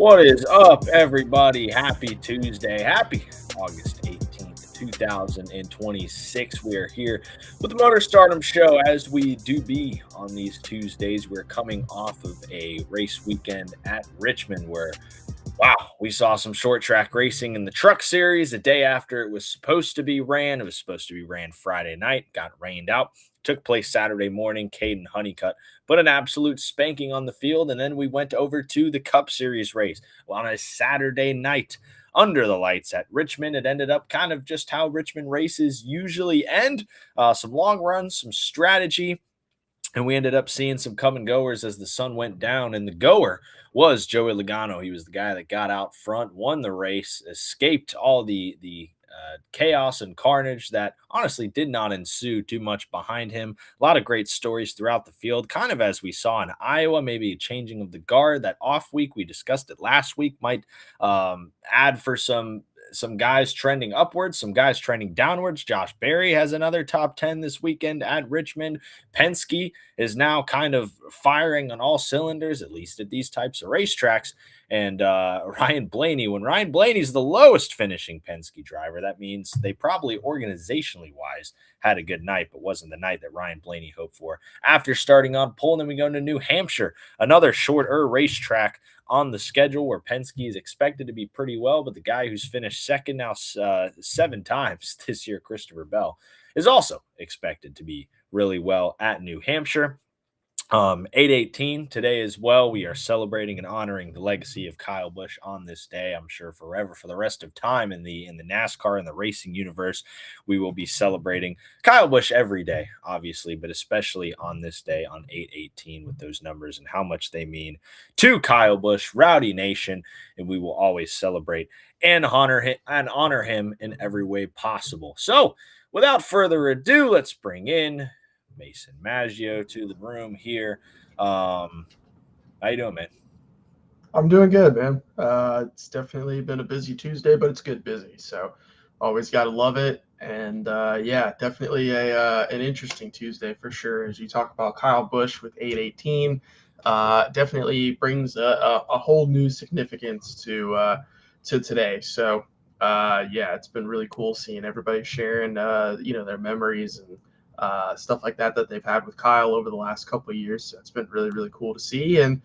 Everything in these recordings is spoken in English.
What is up, everybody? Happy Tuesday. Happy August 18th, 2026. We are here with the Motor Stardom Show as we do be on these Tuesdays. We're coming off of a race weekend at Richmond where, wow, we saw some short track racing in the truck series the day after it was supposed to be ran. It was supposed to be ran Friday night, got rained out. Took place Saturday morning. Caden Honeycutt put an absolute spanking on the field. And then we went over to the Cup Series race on a Saturday night under the lights at Richmond. It ended up kind of just how Richmond races usually end, some long runs, some strategy. And we ended up seeing some come and goers as the sun went down. And the goer was Joey Logano. He was the guy that got out front, won the race, escaped all the chaos and carnage that honestly did not ensue too much behind him. A lot of great stories throughout the field, kind of as we saw in Iowa, maybe a changing of the guard. That off week, we discussed it last week, might add for some guys trending upwards, some guys trending downwards. Josh Berry has another top 10 this weekend at Richmond. Penske is now kind of firing on all cylinders, at least at these types of racetracks. And Ryan Blaney, when Ryan Blaney's the lowest finishing Penske driver, that means they probably organizationally wise had a good night, but wasn't the night that Ryan Blaney hoped for. After starting on pole, then we go to New Hampshire, another shorter racetrack on the schedule where Penske is expected to be pretty well, but the guy who's finished second now 7 times this year, Christopher Bell, is also expected to be really well at New Hampshire. 818 today as well. We are celebrating and honoring the legacy of Kyle Busch on this day. I'm sure forever, for the rest of time in the NASCAR and the racing universe, we will be celebrating Kyle Busch every day, obviously, but especially on this day on 818 with those numbers and how much they mean to Kyle Busch, Rowdy Nation, and we will always celebrate and honor him in every way possible. So, without further ado, let's bring in Mason Maggio to the room here. How you doing, man? I'm doing good, man. It's definitely been a busy Tuesday, but it's good busy. So always got to love it. And yeah, definitely an interesting Tuesday for sure. As you talk about Kyle Busch with 818, definitely brings a whole new significance to today. So yeah, it's been really cool seeing everybody sharing their memories and stuff like that they've had with Kyle over the last couple of years. So it's been really, really cool to see. And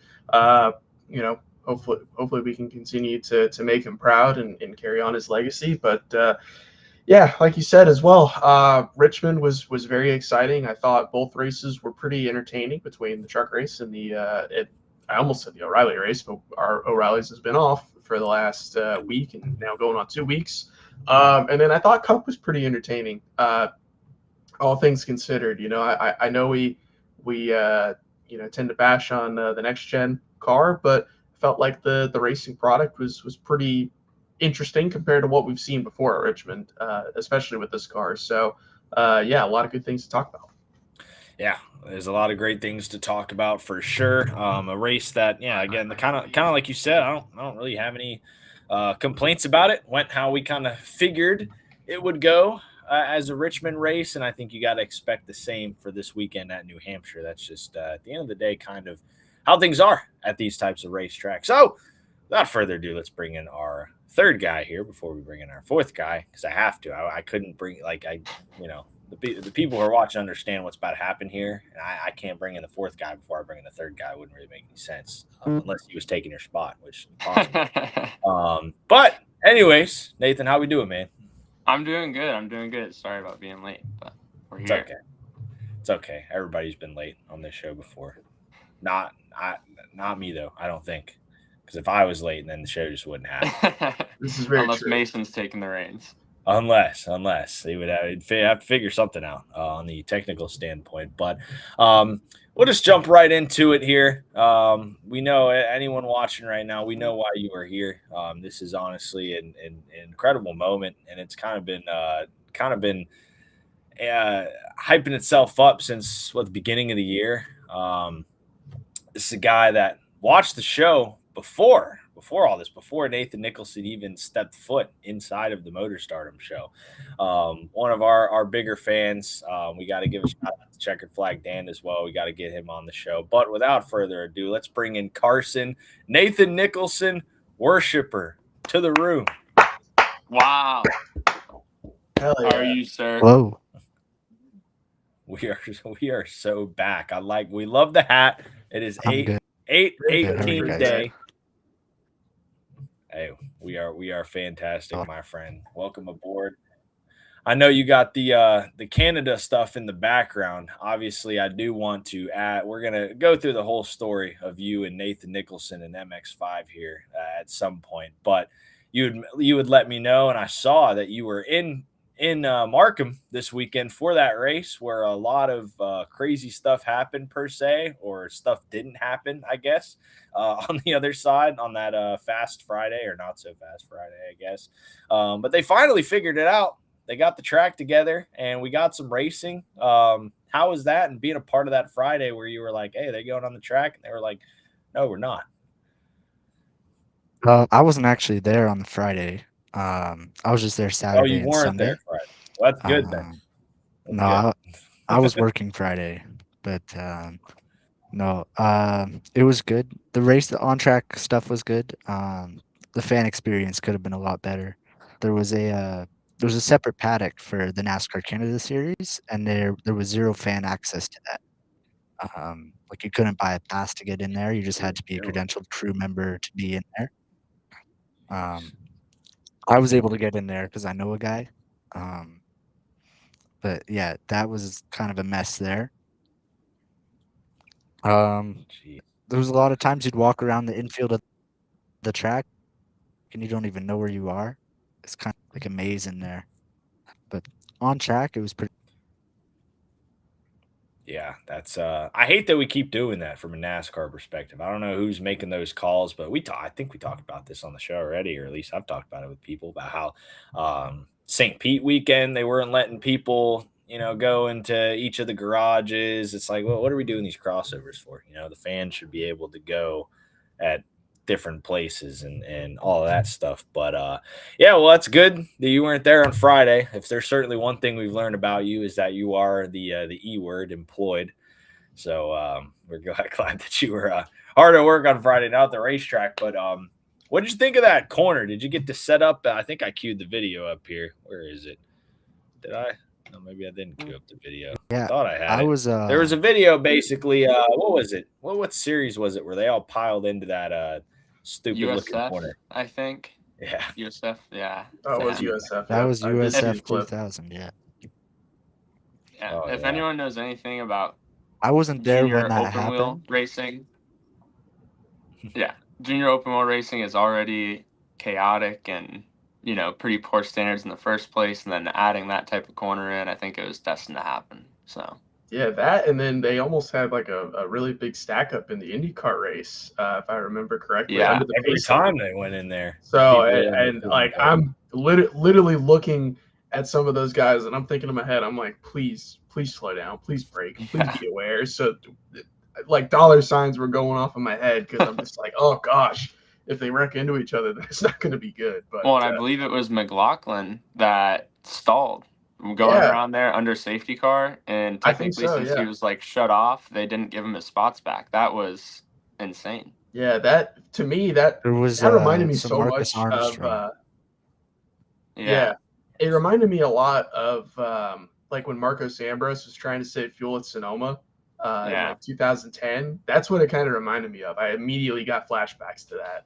you know, hopefully we can continue to make him proud and carry on his legacy. But yeah, like you said as well, Richmond was very exciting. I thought both races were pretty entertaining between the truck race and I almost said the O'Reilly race, but our O'Reilly's has been off for the last week and now going on 2 weeks. And then I thought Cup was pretty entertaining. All things considered, I know we tend to bash on the next gen car, but felt like the racing product was pretty interesting compared to what we've seen before at Richmond, especially with this car. So yeah, a lot of good things to talk about. Yeah, there's a lot of great things to talk about for sure. A race that, yeah, again, the kind of like you said, I don't really have any complaints about it. Went how we kind of figured it would go. As a Richmond race, and I think you got to expect the same for this weekend at New Hampshire. That's just at the end of the day, kind of how things are at these types of racetracks. So, without further ado, let's bring in our third guy here before we bring in our fourth guy, because I have to. I couldn't bring the people who are watching understand what's about to happen here, and I can't bring in the fourth guy before I bring in the third guy. It wouldn't really make any sense unless he was taking your spot, which is impossible. But anyways, Nathan, how we doing, man? I'm doing good. Sorry about being late, but we're here. It's okay. It's okay. Everybody's been late on this show before. Not me though. I don't think, because if I was late, then the show just wouldn't happen. This is very Unless true. Mason's taking the reins. Unless they would have to figure something out on the technical standpoint. But we'll just jump right into it here. We know anyone watching right now, we know why you are here. This is honestly an incredible moment, and it's kind of been hyping itself up since the beginning of the year. This is a guy that watched the show before before Nathan Nicholson even stepped foot inside of the Motor Stardom show. One of our bigger fans. We got to give a shout out to Checkered Flag Dan as well. We got to get him on the show. But without further ado, let's bring in Carson. Nathan Nicholson, worshiper to the room. Wow. Hell How are yeah. you, sir? Hello. We are so back. We love the hat. It is I'm good. 8/18 guys? day. Hey, we are fantastic, my friend. Welcome aboard. I know you got the Canada stuff in the background. Obviously, I do want to add. We're gonna go through the whole story of you and Nathan Nicholson and MX5 here at some point. But you would let me know, and I saw that you were in Markham this weekend for that race, where a lot of crazy stuff happened per se, or stuff didn't happen, I guess. On the other side, on that fast Friday or not so fast Friday, I guess. But they finally figured it out. They got the track together and we got some racing. How was that? And being a part of that Friday where you were like, hey, they're going on the track. And they were like, no, we're not. I wasn't actually there on the Friday. I was just there Oh, Saturday you and weren't Sunday. there Friday. Well, that's good then. Um, That's no, good. I was working Friday, but no, it was good. The race, the on-track stuff was good. The fan experience could have been a lot better. There was a separate paddock for the NASCAR Canada Series, and there was zero fan access to that. Like you couldn't buy a pass to get in there. You just had to be a credentialed crew member to be in there. I was able to get in there because I know a guy. But yeah, that was kind of a mess there. Jeez. There was a lot of times you'd walk around the infield of the track and you don't even know where you are. It's kind of like a maze in there. But on track, it was pretty. Yeah, that's I hate that we keep doing that from a NASCAR perspective. I don't know who's making those calls, but I think we talked about this on the show already, or at least I've talked about it with people about how St. Pete weekend they weren't letting people, go into each of the garages. It's like, well, what are we doing these crossovers for? The fans should be able to go at different places and all of that stuff. But yeah, well, that's good that you weren't there on Friday. If there's certainly one thing we've learned about you is that you are the E word, employed. So we're glad that you were hard at work on Friday, not at the racetrack. But what did you think of that corner? Did you get to set up? I think I queued the video up here. Where is it? Did I? No, maybe I didn't queue up the video. Yeah, Thought I had I it. was. There was a video, basically. What was it? What series was it where they all piled into that stupid looking USF, corner? I think. Yeah. USF, yeah. That was Yeah. USF. That yeah. was I did see the USF clip. 2000. Yeah, Yeah. Oh, If yeah. anyone knows anything about I wasn't there when junior that open wheel happened. racing, yeah, junior open wheel racing is already chaotic and pretty poor standards in the first place, and then adding that type of corner in, I think it was destined to happen. So Yeah, that, and then they almost had like a really big stack up in the IndyCar race, if I remember correctly, Yeah. under the Every pace limit. time they went in there. So, people were and under like the I'm literally looking at some of those guys, and I'm thinking in my head, I'm like, please slow down, please brake, please Yeah. be aware. So, like dollar signs were going off in my head because I'm just like, oh gosh, if they wreck into each other, that's not going to be good. But Well, and I believe it was McLaughlin that stalled going Yeah. around there under safety car, and I think technically so, since he yeah. was like shut off, they didn't give him his spots back. That was insane. Yeah, that to me that There was reminded me some so Marcus much of Armstrong. yeah, it reminded me a lot of like when Marcos Ambrose was trying to save fuel at Sonoma in Yeah. like 2010. That's what it kind of reminded me of. I immediately got flashbacks to that.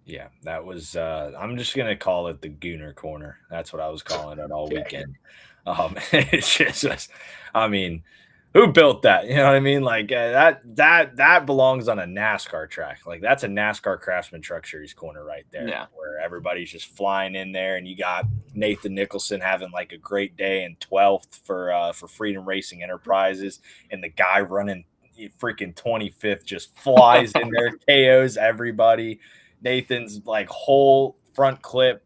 Yeah, that was I'm just gonna call it the Gooner corner. That's what I was calling it all Okay. weekend. It's just I mean, who built that? You know what I mean? Like that belongs on a NASCAR track. Like that's a NASCAR Craftsman Truck Series corner right there, Yeah. where everybody's just flying in there, and you got Nathan Nicholson having like a great day in 12th for Freedom Racing Enterprises, and the guy running freaking 25th just flies in there, KOs everybody. Nathan's like whole front clip,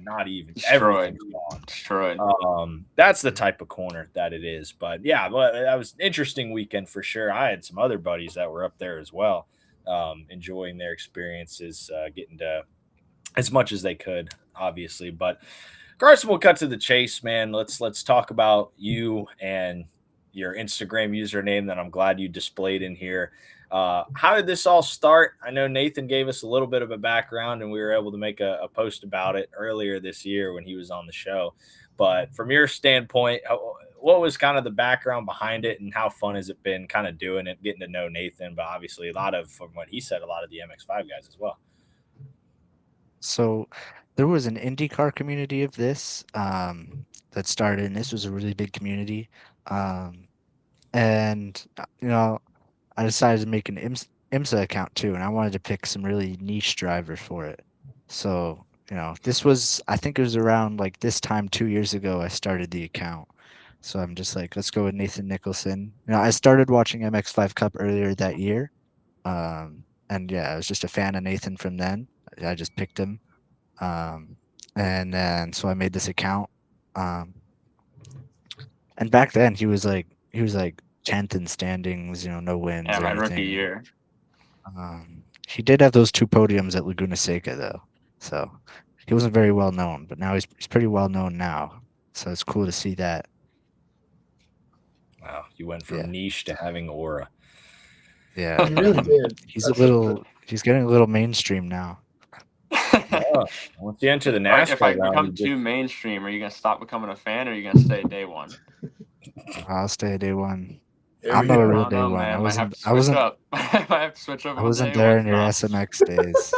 not even Destroyed. everything's gone. Destroyed. That's the type of corner that it is. But yeah, but that was an interesting weekend for sure. I had some other buddies that were up there as well, enjoying their experiences, getting to as much as they could, obviously. But Carson, we'll cut to the chase, man. Let's talk about you and your Instagram username that I'm glad you displayed in here. How did this all start? I know Nathan gave us a little bit of a background, and we were able to make a post about it earlier this year when he was on the show. But from your standpoint, what was kind of the background behind it, and how fun has it been kind of doing it, getting to know Nathan? But obviously, a lot of, from what he said, a lot of the MX5 guys as well. So there was an IndyCar community of this that started, and this was a really big community. And I decided to make an IMSA account too, and I wanted to pick some really niche drivers for it. So, this was, I think it was around like this time 2 years ago, I started the account. So I'm just like, let's go with Nathan Nicholson. I started watching MX5 Cup earlier that year. And yeah, I was just a fan of Nathan from then. I just picked him. And then so I made this account. And back then he was like 10th in standings, no wins Yeah, or my anything. rookie year. He did have those 2 podiums at Laguna Seca though, so he wasn't very well known, but now he's pretty well known now. So it's cool to see that. Wow, you went from Yeah. niche to having aura. Yeah, You really did. he's getting a little mainstream now. Oh, once you enter the NASCAR If I realm, become you too just- mainstream, are you gonna stop becoming a fan, or are you gonna stay day one? I'll stay day one. There I'm we a go. I real don't day know, one. man. I Might have wasn't. to I switch wasn't. up. I might have to switch up I on wasn't day there one. in your SMX days.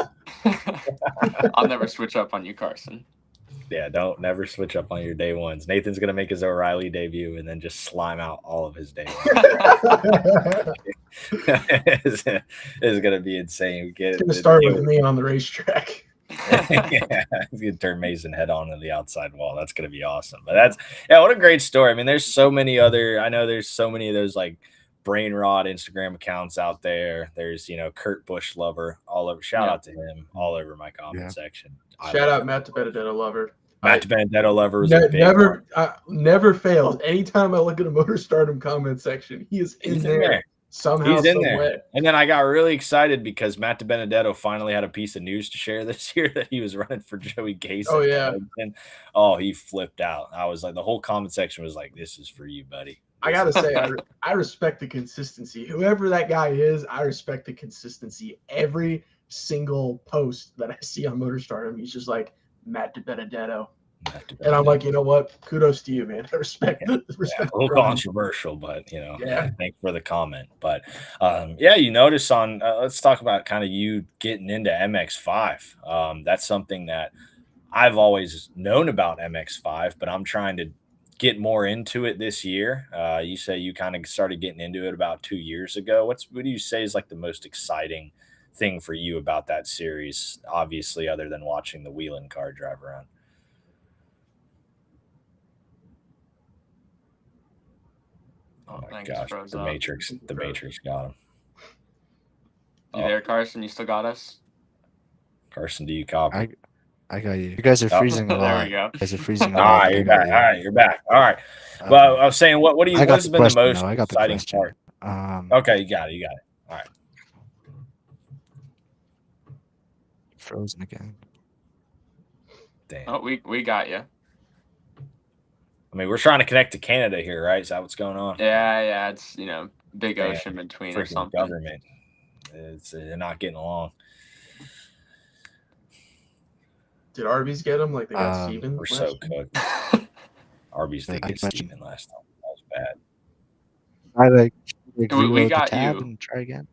I'll never switch up on you, Carson. Yeah, don't never switch up on your day ones. Nathan's gonna make his O'Reilly debut and then just slime out all of his day ones. It's gonna be insane. It's gonna start with me on the racetrack. Yeah, he's gonna turn Mason head on to the outside wall. That's gonna be awesome. But what a great story. I mean, there's so many other. I know there's so many of those like brain rot Instagram accounts out there. There's Kurt Busch lover all over. Shout out to him all over my comment section. Shout out Matt Benedetto lover. Matt Benedetto lover was a big never fails. Anytime I look at a Motor Stardom comment section, he is in there. Somehow, he's in some there. way. And then I got really excited because Matt Benedetto finally had a piece of news to share this year that he was running for Joey Gase. Oh, yeah. Oh, he flipped out. I was like, the whole comment section was like, this is for you, buddy. I got to say, I respect the consistency. Whoever that guy is, I respect the consistency. Every single post that I see on Motor Stardom, he's just like, Matt Benedetto. And I'm like, you know what? Kudos to you, man. I respect it. A little controversial, but thanks for the comment. But you notice on let's talk about kind of you getting into MX5. That's something that I've always known about MX5, but I'm trying to get more into it this year. You say you kind of started getting into it about 2 years ago. What do you say is like the most exciting thing for you about that series? Obviously, other than watching the Wheeling car drive around. Oh my gosh, the Matrix got him. You there, Carson? You still got us? Carson, do you copy? I got you. You guys are freezing a lot. There we go. You guys are freezing a lot. All right, you're back. All right, you're back. All right. Well, I was saying, what has been the most exciting part? Okay, you got it. All right. Frozen again. Damn. Oh, we got you. I mean, we're trying to connect to Canada here, right? Is that what's going on? Yeah. It's big ocean between or something. Government. They're not getting along. Did Arby's get him like they got Steven? We're so cooked. Arby's did get Steven last time. That was bad. We got the tab you. And try again.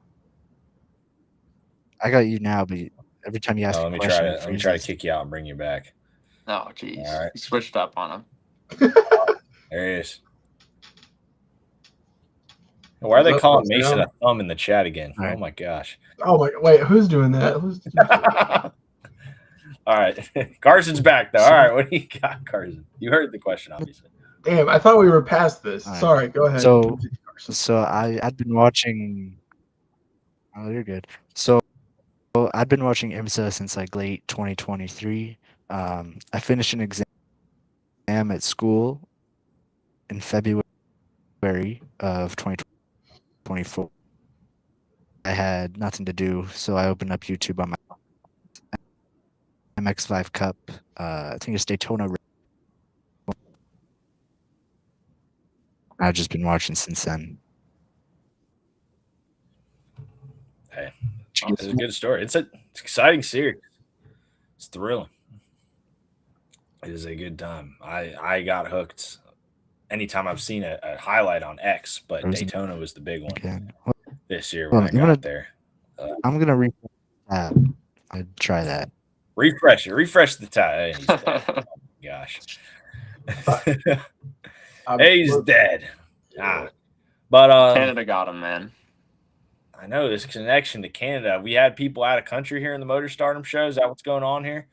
I got you now, but every time you ask let me try to kick you out and bring you back. Oh, geez. All right. You switched up on him. There he is. Why are they calling Mason a thumb in the chat again? Right. Oh my gosh. Oh my! Wait, who's doing that? All right, Carson's back though. All right, what do you got, Carson? You heard the question, obviously. Damn, I thought we were past this. Right. Sorry, go ahead. So I'd been watching. Oh, you're good. So I'd been watching IMSA since like late 2023. I finished an exam at school in February of 2024. I had nothing to do, so I opened up YouTube on my MX5 Cup. I think it's Daytona. I've just been watching since then. It's a good story. It's an exciting series. It's thrilling. It is a good time. I got hooked anytime I've seen a highlight on X, but Daytona was the big one Again. this year when I got there. I'm gonna refresh the tab. I'd try that. Refresh it. Refresh the tab. He's dead. Oh my gosh. He's dead. Yeah. But Canada got him, man. I know this connection to Canada. We had people out of country here in the Motor Stardom show. Is that what's going on here?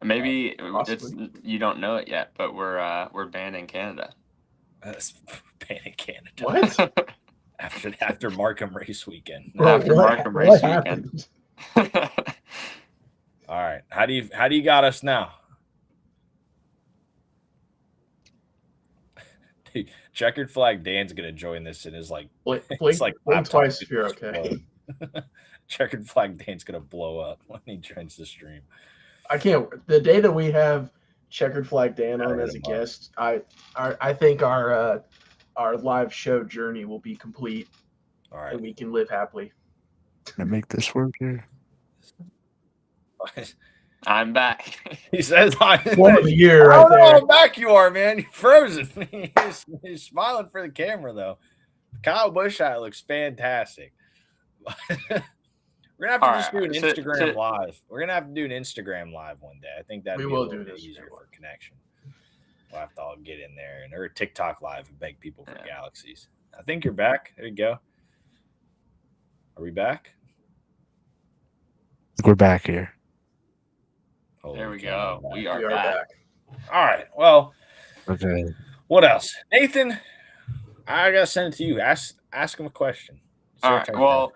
Maybe it's possibly. you don't know it yet, but we're banned in Canada. Banned in Canada. What? after Markham race weekend. Bro, After what, Markham what race happened? weekend. All right. How do you got us now? Dude, Checkered Flag Dan's gonna join this and is like Blink laptop twice is if you're gonna okay. explode. Checkered Flag Dan's gonna blow up when he joins the stream. I can't. The day that we have Checkered Flag Dan on as a guest, I think our live show journey will be complete. All right. And we can live happily. Can I make this work here? I'm back. He says, One of the year right there. How back you are, man. You're frozen. He's smiling for the camera, though. Kyle Busch hat looks fantastic. We're going to have to do an Instagram live. We're going to have to do an Instagram live one day. I think that'd be a little bit easier for connection. We'll have to all get in there or a TikTok live and beg people for galaxies. I think you're back. There you go. Are we back? We're back here. There we go. We are back. All right. Well, okay. What else? Nathan, I got to send it to you. Ask him a question. All right. Well,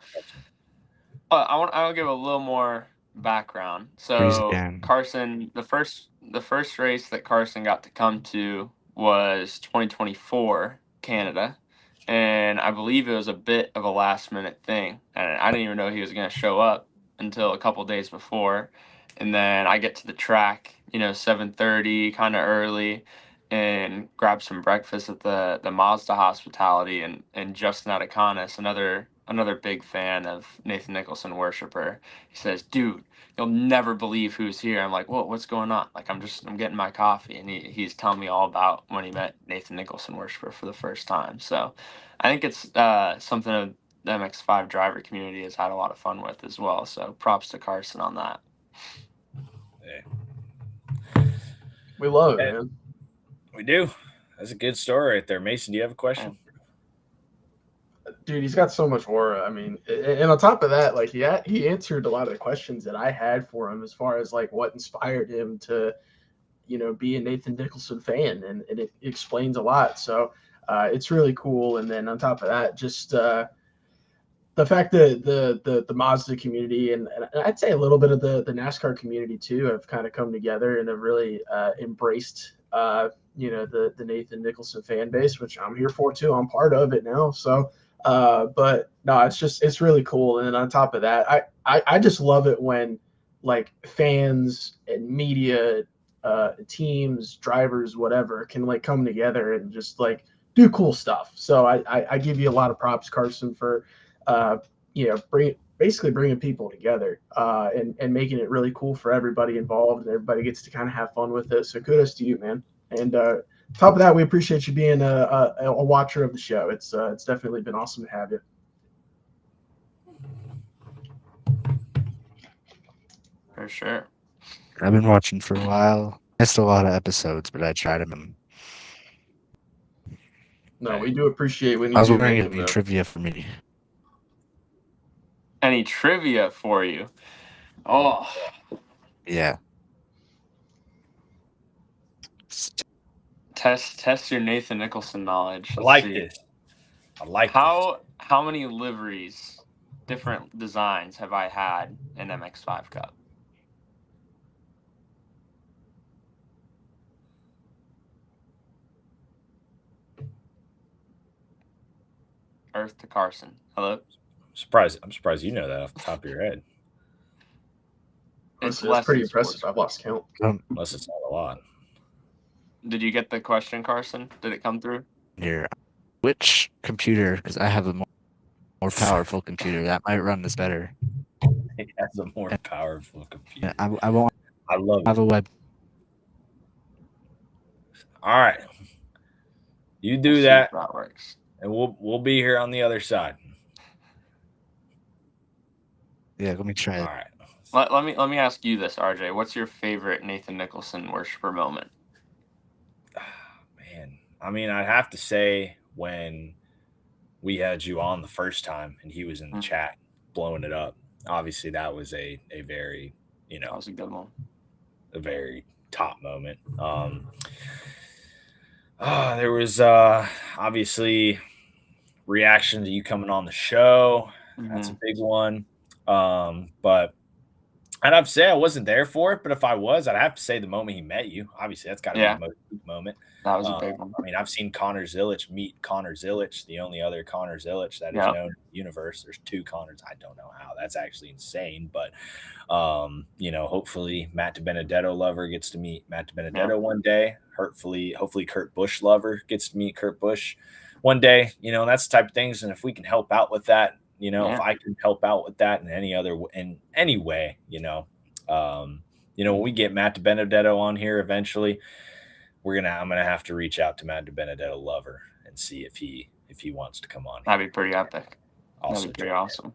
I'll give a little more background. So Carson, the first race that Carson got to come to was 2024 Canada, and I believe it was a bit of a last minute thing, and I didn't even know he was going to show up until a couple days before. And then I get to the track, 7:30, kind of early, and grab some breakfast at the Mazda Hospitality. And Justin Atakanis, another big fan of Nathan Nicholson worshiper, he says, "Dude, you'll never believe who's here." I'm like, "Well, what's going on?" Like, I'm getting my coffee, and he's telling me all about when he met Nathan Nicholson worshiper for the first time. So I think it's something the MX5 driver community has had a lot of fun with as well. So props to Carson on that. We love it, man. We do. That's a good story right there. Mason, do you have a question? Dude, he's got so much aura. I mean, and on top of that, like he answered a lot of the questions that I had for him as far as like what inspired him to, be a Nathan Nicholson fan, and it explains a lot. So it's really cool. And then on top of that, just the fact that the Mazda community and I'd say a little bit of the NASCAR community too have kind of come together and have really embraced the Nathan Nicholson fan base, which I'm here for too. I'm part of it now. So but no, it's really cool. And then on top of that, I just love it when like fans and media teams, drivers, whatever, can like come together and just like do cool stuff. So I give you a lot of props, Carson, for basically bringing people together and making it really cool for everybody involved, and everybody gets to kind of have fun with it. So kudos to you, man. And top of that, we appreciate you being a watcher of the show. It's definitely been awesome to have you. For sure. I've been watching for a while. Missed a lot of episodes, but I tried them. No, we do appreciate when you I was do wondering make if them, any trivia for me. Any trivia for you? Oh. Yeah. Test your Nathan Nicholson knowledge. I like this. How many liveries, different designs, have I had in MX5 Cup? Earth to Carson. Hello? I'm surprised you know that off the top of your head. It's pretty impressive. I've lost count. Unless it's not a lot. Did you get the question, Carson? Did it come through? Here. Which computer, because I have a more powerful computer, that might run this better. has a more powerful computer. I won't I love have it. a web. All right, you do We'll see that, if that works. and we'll be here on the other side. Yeah, let me try All it. right. Let me ask you this, RJ. What's your favorite Nathan Nicholson worshiper moment? Man, I mean, I'd have to say when we had you on the first time and he was in the chat blowing it up. Obviously, that was a very, That was a good one. A very top moment. There was obviously reaction to you coming on the show. That's a big one. But I'd have to say I wasn't there for it, but if I was, I'd have to say the moment he met you. Obviously, that's got to be the most big moment. That was a big one. I mean, I've seen Connor Zilic meet Connor Zilic, the only other Connor Zilic that is known in the universe. There's 2 Connors. I don't know how. That's actually insane. But, hopefully Matt DiBenedetto lover gets to meet Matt DiBenedetto one day. Hopefully Kurt Busch lover gets to meet Kurt Busch one day. That's the type of things. And if we can help out with that, if I can help out with that in any way, when we get Matt DiBenedetto on here eventually, I'm gonna have to reach out to Matt DiBenedetto lover and see if he wants to come on. That'd be pretty epic. Also That'd be pretty awesome.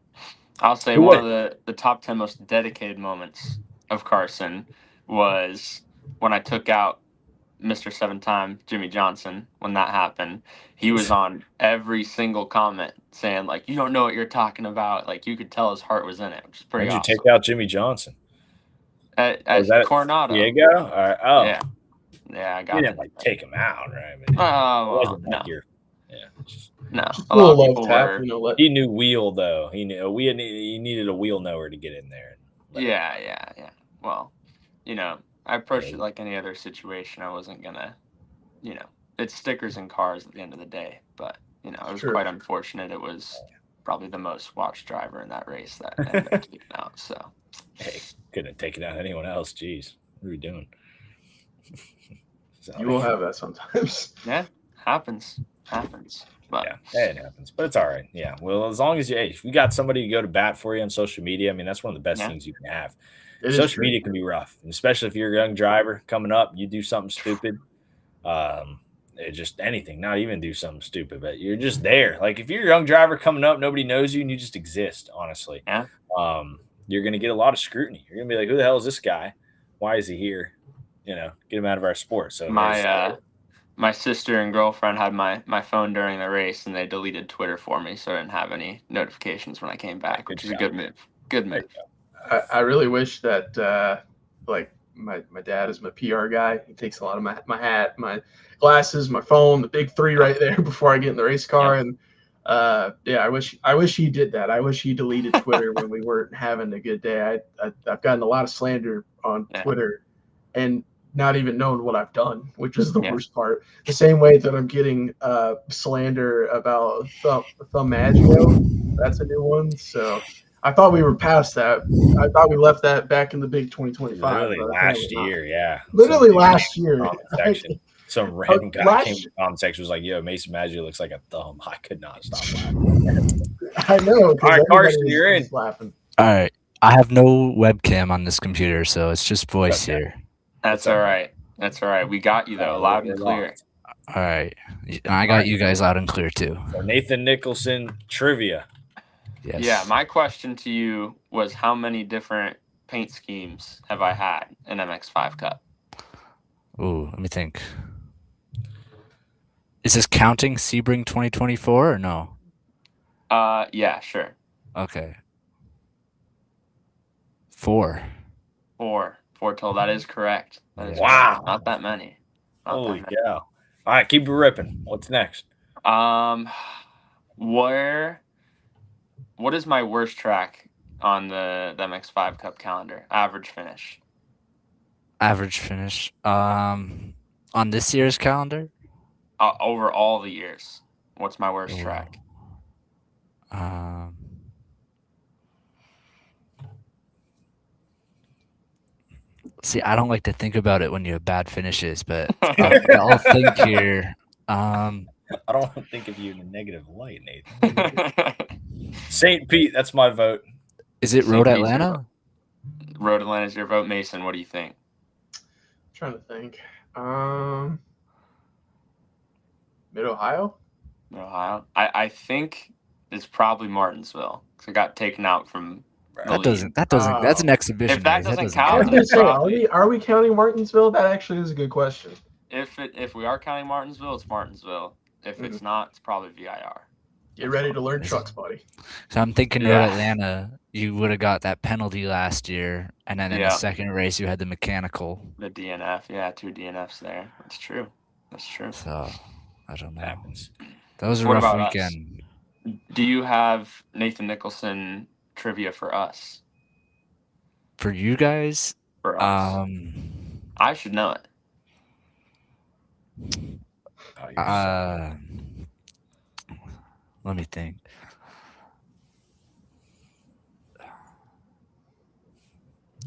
I'll say one of the top 10 most dedicated moments of Carson was when I took out Mr. 7-time Jimmy Johnson. When that happened, he was on every single comment saying, like, you don't know what you're talking about. Like, you could tell his heart was in it, which is pretty awesome. When'd you take out Jimmy Johnson? At Coronado. Diego? All right. Oh. Yeah, I got you it. didn't take him out, right? No. No. A lot of people were. He knew wheel though. He knew he needed a wheel knower to get in there. Yeah. Well, I approached it like any other situation. I wasn't gonna, it's stickers and cars at the end of the day. But it was quite unfortunate. It was probably the most watched driver in that race that ended up taking out. So, hey, couldn't have taken out anyone else. Jeez, what are we doing? You will have that sometimes. Yeah, happens. But yeah, it happens. But it's all right. Yeah. Well, as long as if you got somebody to go to bat for you on social media, I mean, that's one of the best things you can have. Social media can be rough, and especially if you're a young driver coming up, you do something stupid. Just anything, not even do something stupid, but you're just there. Like if you're a young driver coming up, nobody knows you and you just exist, honestly. Yeah. You're going to get a lot of scrutiny. You're going to be like, who the hell is this guy? Why is he here? Get him out of our sport. So my sister and girlfriend had my phone during the race, and they deleted Twitter for me, so I didn't have any notifications when I came back, which is a good move. Good move. I really wish that my dad is my PR guy. He takes a lot of my hat, my glasses, my phone, the big 3 right there before I get in the race car. And I wish he did that. I wish he deleted Twitter when we weren't having a good day. I've gotten a lot of slander on Twitter and not even known what I've done, which is the worst part. The same way that I'm getting slander about Thumbagio. That's a new one. So I thought we were past that. I thought we left that back in the big 2025. Literally last year, yeah. Literally last year. Some random guy came to the comment section was like, yo, Mason Maggio looks like a thumb. I could not stop laughing. I know. All right, Carson, you're in. Laughing. All right. I have no webcam on this computer, so it's just voice here. That's all right. That's all right. We got you, though, loud and clear. All right. I got you guys loud and clear, too. So Nathan Nicholson trivia. Yes. Yeah, my question to you was how many different paint schemes have I had in MX5 Cup? Ooh, let me think. Is this counting Sebring 2024 or no? Yeah, sure. Okay. 4 total. That is correct. That is wow. Correct. Not that many. Holy cow. All right, keep it ripping. What's next? What is my worst track on the MX5 Cup calendar? Average finish. On this year's calendar? Over all the years. What's my worst track? See, I don't like to think about it when you have bad finishes, but I'll think here. I don't think of you in a negative light, Nathan. St. Pete, that's my vote. Is it Road Atlanta? Road Atlanta is your vote. Mason, what do you think? Trying to think. Mid Ohio? Ohio. I think it's probably Martinsville because it got taken out from the That lead. doesn't. That's an Oh. exhibition If that race. doesn't doesn't I count, was count. then gonna say, probably. are we counting Martinsville? That actually is a good question. If we are counting Martinsville, it's Martinsville. If it's not, it's probably VIR. Get ready to learn trucks, buddy. So I'm thinking Yeah. Road Atlanta, you would have got that penalty last year, and then in the Yeah. second race you had the mechanical. The DNF, yeah, 2 DNFs there. That's true. So I don't know. Happens. That was a What rough about us? weekend. Do you have Nathan Nicholson trivia for us? For you guys, For us, I should know it. Oh, you're so let me think.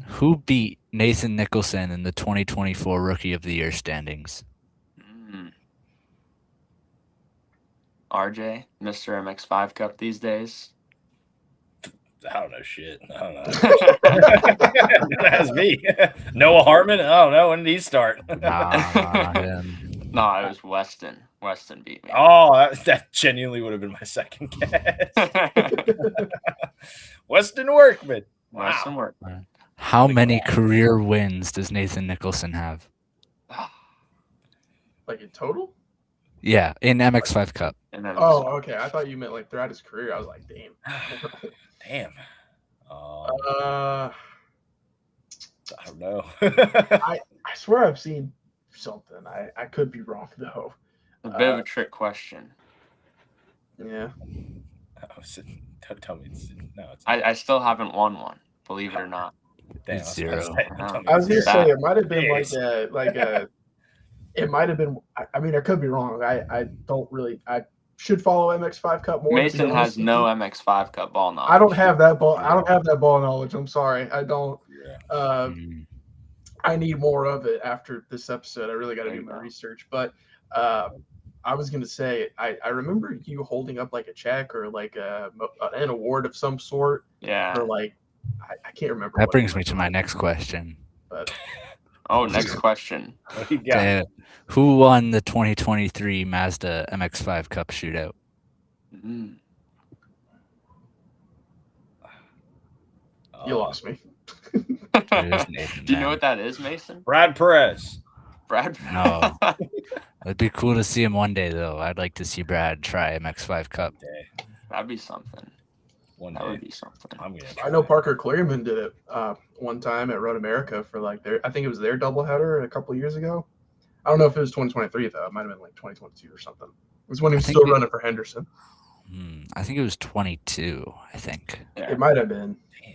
Who beat Nathan Nicholson in the 2024 Rookie of the Year standings? RJ, Mr. MX5 Cup these days. I don't know shit. I don't know. That's me. Noah Harmon? I don't know. When did he start? Nah, him. No, it was Weston. Weston beat me. Oh, that genuinely would have been my second guess. Weston Workman. Wow. Weston work. How many career wins does Nathan Nicholson have? Like in total? Yeah, in MX5 Cup. Oh, okay. I thought you meant like throughout his career. I was like, damn. Damn. I I don't know. swear I've seen something. I could be wrong though. A bit of a trick question. Yeah. Don't tell me it's no. It's I still haven't won one, believe it or not. damn, It's I was zero. gonna I was gonna Sad. say it might have been Yes. it might have been. I mean, I could be wrong. I don't really. I should follow MX5 Cup more. Mason has no MX5 Cup ball knowledge. I don't have that ball. I don't have that ball knowledge. I'm sorry. I don't. Yeah. I need more of it after this episode. I really got to There do you my go. research. But I was gonna say I remember you holding up like a check or like an award of some sort. Yeah. Or like I can't remember. That what brings it me was, to my next question. But Oh, next question. What do you got? Okay, who won the 2023 Mazda MX5 Cup shootout? Mm. you lost me. It is Nathan, Do you know man. what that is, Mason? Brad Perez. Brad? No. It'd be cool to see him one day, though. I'd like to see Brad try MX5 Cup. That'd be something. One That day. would be something. I'm gonna. I know Parker Clearman did it one time at Road America for like I think it was their doubleheader a couple of years ago. I don't know if it was 2023 though. It might have been like 2022 or something. It was when he was think still running for Henderson. I think it was 22, I think. Yeah. It might have been. Damn.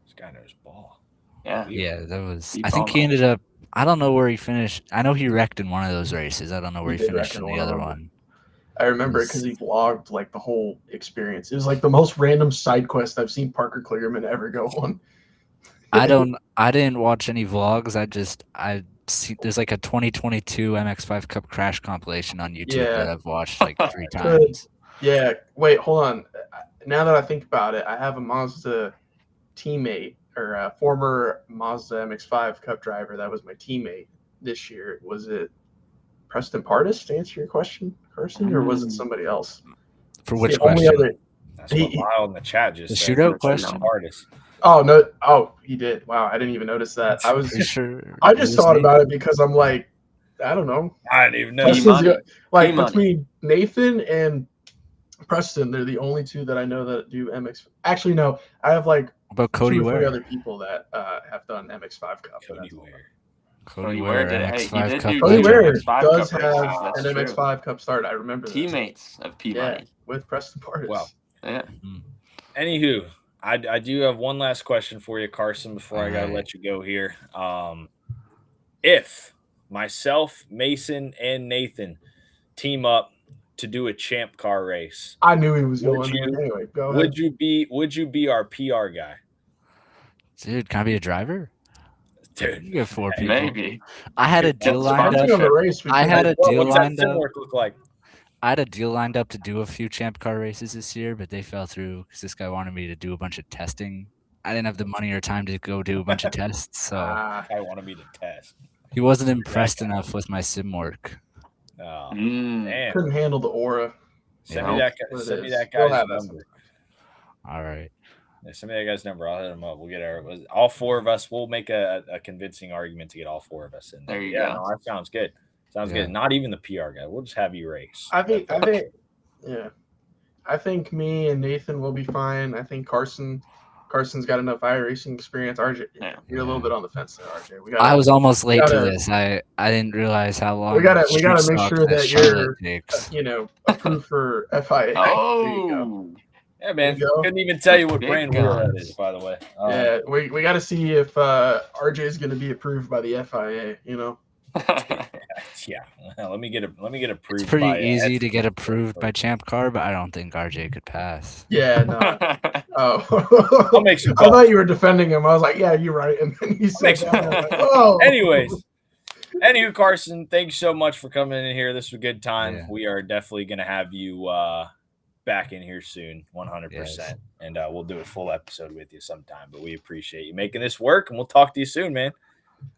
This guy knows ball. Yeah. Yeah, that was. Deep I think he ended up. I don't know where he finished. I know he wrecked in one of those races. I don't know where he did finished wreck in in the one of other them. one. I remember it because he vlogged like the whole experience. It was like the most random side quest I've seen Parker Clearman ever go on. I didn't watch any vlogs. I see there's like a 2022 MX5 Cup crash compilation on YouTube Yeah. that I've watched like 3 times. Yeah. Wait, hold on. Now that I think about it, I have a Mazda teammate or a former Mazda MX5 Cup driver that was my teammate this year. Was it Preston Pardis to answer your question, Carson, or was it somebody else? For It's which the only question? other- That's what Lyle in the chat just The said. shootout That's question? the hardest. Oh no! Oh, he did. Wow, I didn't even notice that. I was. Pretty sure I it just was thought me. about it because I'm like, I don't know. I didn't even know. He Preston's money. like He money. between Nathan and Preston, they're the only two that I know that do MX. Actually, no, I have like About Cody 2 or 3 Ware. other people that have done MX5 Cup. but Cody that's all. Ware. Cody Ware did. Hey, he MX5 did Cup do Cody two legend. Ware MX5 does Cup have races. That's an true. MX5 Cup start. I remember that. Teammates of P Yeah, Money. with Preston Pardis. Wow. Yeah. Anywho, I do have one last question for you, Carson, before I gotta Alright. let you go here. If myself, Mason, and Nathan team up to do a champ car race, I knew he was Would going there. you- Anyway, go ahead. would you be our PR guy? Dude, can I be a driver? You Dude, can get 4 people. Maybe. I had a Dude, deal that's lined Depending up. on the race, we I could had have- a deal what's that lined up. teamwork look like? I had a deal lined up to do a few champ car races this year, but they fell through because this guy wanted me to do a bunch of testing I didn't have the money or time to go do a bunch of tests, so I wanted me to test. he wasn't impressed enough with my sim work. Oh, Mm. damn. Couldn't handle the aura. Send Yeah. me that. What it Send me is. that We'll guy's have that number. All right. Yeah, send me that guy's number. I'll hit him up. We'll get all four of us. We'll make a convincing argument to get all four of us in there. There you Yeah, go. no, that sounds good. Sounds Yeah. good. Not even the PR guy. We'll just have you race. I think, yeah. I think me and Nathan will be fine. I think Carson's got enough iRacing experience. RJ, Yeah. you're a little bit on the fence there, RJ. I was almost late to gotta- this. I didn't realize how long we gotta street make stock sure that Charlotte you're, takes. approved for FIA. There you go. Oh, Yeah, man. There you go. Couldn't even tell you what Big brand wheel that guns. is, by the way. Yeah, we got to see if RJ is going to be approved by the FIA. Yeah. Let me get approved. It's pretty by, easy to get approved by Champ Car, but I don't think RJ could pass. Yeah, no. I'll Oh, make some I calls. thought you were defending him. I was like, yeah, you're right. And then you said make that. some I was like, oh. Anyways, anywho, Carson, thanks so much for coming in here. This was a good time. Yeah. We are definitely going to have you back in here soon, 100%. Yes. And we'll do a full episode with you sometime. But we appreciate you making this work, and we'll talk to you soon, man.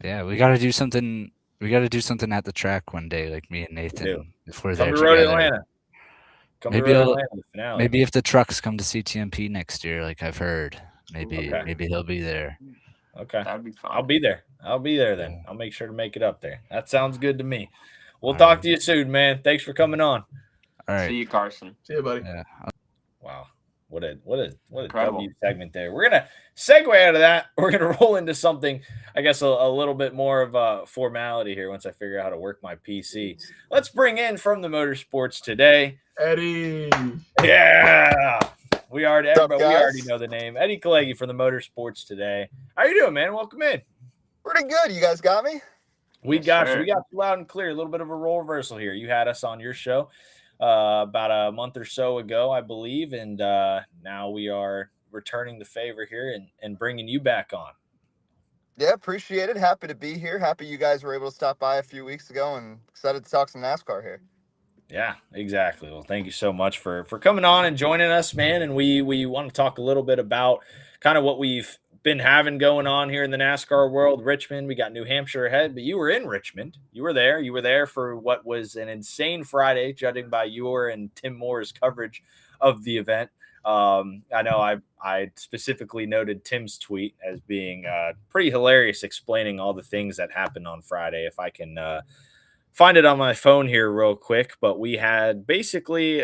Yeah, we got to do something. We got to do something at the track one day, like me and Nathan, if we're Come there to Road together. Atlanta. Come Maybe to Road I'll- Atlanta, the finale. Maybe if the trucks come to CTMP next year, like I've heard, maybe Okay. maybe he'll be there. Okay. That'd be fun. I'll be there. then. Yeah. I'll make sure to make it up there. That sounds good to me. We'll All talk right. to you soon, man. Thanks for coming on. All right. See you, Carson. See you, buddy. Yeah. Wow. What a Incredible. W segment there. We're gonna segue out of that. We're gonna roll into something, I guess, a little bit more of a formality here once I figure out how to work my PC. Let's bring in from the motorsports today. Eddie. Yeah. We already What's up, everybody, we guys? already know the name. Eddie Kalegi from the Motorsports Today. How you doing, man? Welcome in. Pretty good. You guys got me? We Yes, got sir. you. We got you loud and clear. A little bit of a role reversal here. You had us on your show about a month or so ago, I believe, and now we are returning the favor here and bringing you back on. Yeah, appreciate it. Happy to be here. Happy you guys were able to stop by a few weeks ago, and excited to talk some NASCAR here. Yeah, exactly. Well, thank you so much for coming on and joining us, man. And we want to talk a little bit about kind of what we've been having going on here in the NASCAR world. Richmond, we got New Hampshire ahead, but you were in Richmond. You were there. You were there for what was an insane Friday, judging by your and Tim Moore's coverage of the event. I know I specifically noted Tim's tweet as being pretty hilarious, explaining all the things that happened on Friday. If I can find it on my phone here real quick, but we had basically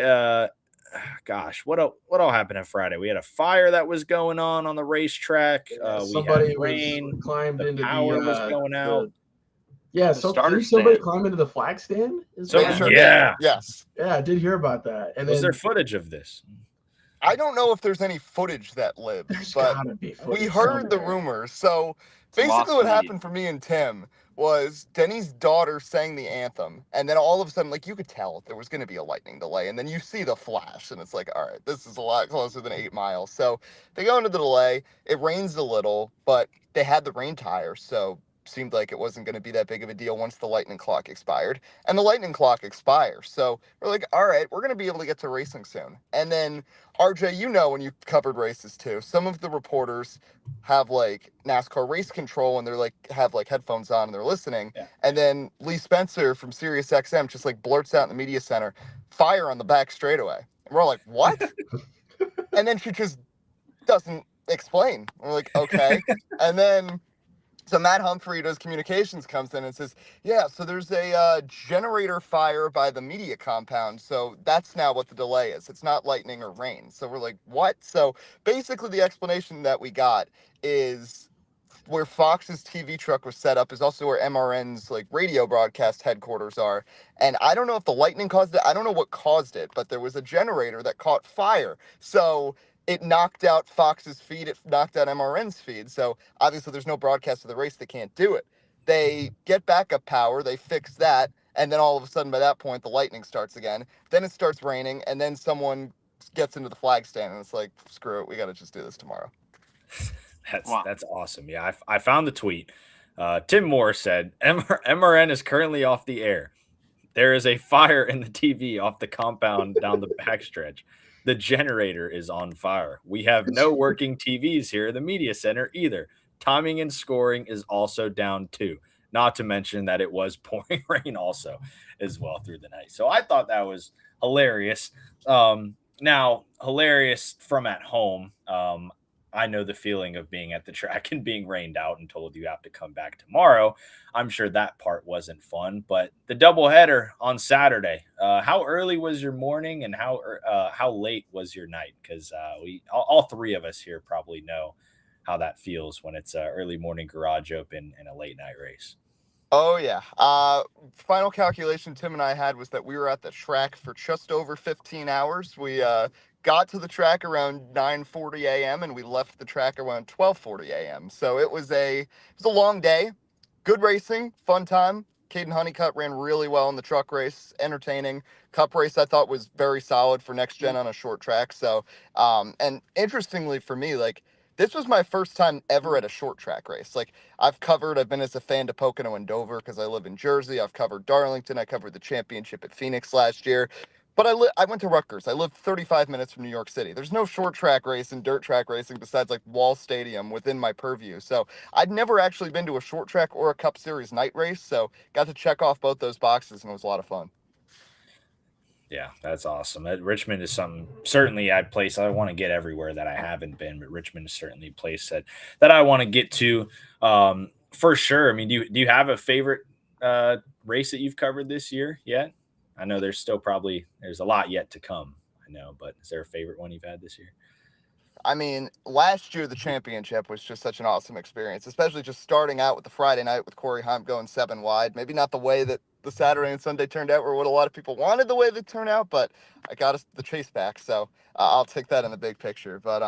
gosh, what all happened on Friday? We had a fire that was going on the racetrack. Somebody we had rain. climbed The into power the was going out. yeah, The so starter didn't somebody stand. climb into the flag stand? Is So- that- Sure yeah. did. Yes. yeah, I did hear about that. And Was then there footage of this? I don't know if there's any footage that lives, there's but gotta be we footage heard the somewhere. rumors. So It's lost basically what media. happened for me and Tim was Denny's daughter sang the anthem, and then all of a sudden, like, you could tell there was going to be a lightning delay, and then you see the flash, and it's like, all right, this is a lot closer than 8 miles. So they go into the delay. It rains a little, but they had the rain tires, so seemed like it wasn't going to be that big of a deal once the lightning clock expired. And the lightning clock expires, so we're like, all right, we're going to be able to get to racing soon. And then RJ, you know, when you covered races too, some of the reporters have like NASCAR race control and they're like have like headphones on and they're listening. Yeah. And then Lee Spencer from Sirius XM just like blurts out in the media center, "Fire on the back straightaway." And we're all like, "What?" And then she just doesn't explain. We're like, "Okay." And then so Matt Humphrey, who does communications, comes in and says, "Yeah, so there's a generator fire by the media compound. So that's now what the delay is. It's not lightning or rain." So we're like, "What?" So basically the explanation that we got is where Fox's TV truck was set up is also where MRN's like radio broadcast headquarters are. And I don't know if the lightning caused it. I don't know what caused it, but there was a generator that caught fire. So it knocked out Fox's feed. It knocked out MRN's feed. So obviously there's no broadcast of the race. They can't do it. They get backup power. They fix that. And then all of a sudden by that point, the lightning starts again. Then it starts raining. And then someone gets into the flag stand and it's like, screw it. We got to just do this tomorrow. That's awesome. Yeah, I found the tweet. Tim Moore said MRN is currently off the air. There is a fire in the TV off the compound down the backstretch. The generator is on fire. We have no working TVs here in the media center either. Timing and scoring is also down too. Not to mention that it was pouring rain also as well through the night. So I thought that was hilarious. Now, hilarious from at home. I know the feeling of being at the track and being rained out and told you have to come back tomorrow. I'm sure that part wasn't fun, but the doubleheader on Saturday. How early was your morning, and how late was your night? Because we all three of us here probably know how that feels when it's a early morning garage open and a late night race. Oh yeah. Final calculation Tim and I had was that we were at the track for just over 15 hours. We got to the track around 9:40 a.m. and we left the track around 12:40 a.m. So it was a long day. Good racing, fun time. Caden Honeycutt ran really well in the truck race, entertaining. Cup race I thought was very solid for next gen on a short track. So and interestingly for me, like this was my first time ever at a short track race. Like I've been as a fan to Pocono and Dover because I live in Jersey. I've covered Darlington. I covered the championship at Phoenix last year. But I went to Rutgers. I lived 35 minutes from New York City. There's no short track race and dirt track racing besides like Wall Stadium within my purview. So I'd never actually been to a short track or a Cup Series night race. So got to check off both those boxes and it was a lot of fun. Yeah, that's awesome. Richmond is certainly a place I want to get everywhere that I haven't been, but Richmond is certainly a place that I want to get to for sure. I mean, do you have a favorite race that you've covered this year yet? I know there's a lot yet to come. I know, but is there a favorite one you've had this year? I mean, last year the championship was just such an awesome experience, especially just starting out with the Friday night with Corey Hunt going 7 wide. Maybe not the way that the Saturday and Sunday turned out, or what a lot of people wanted the way they turned out, but I got us the chase back, so I'll take that in the big picture. But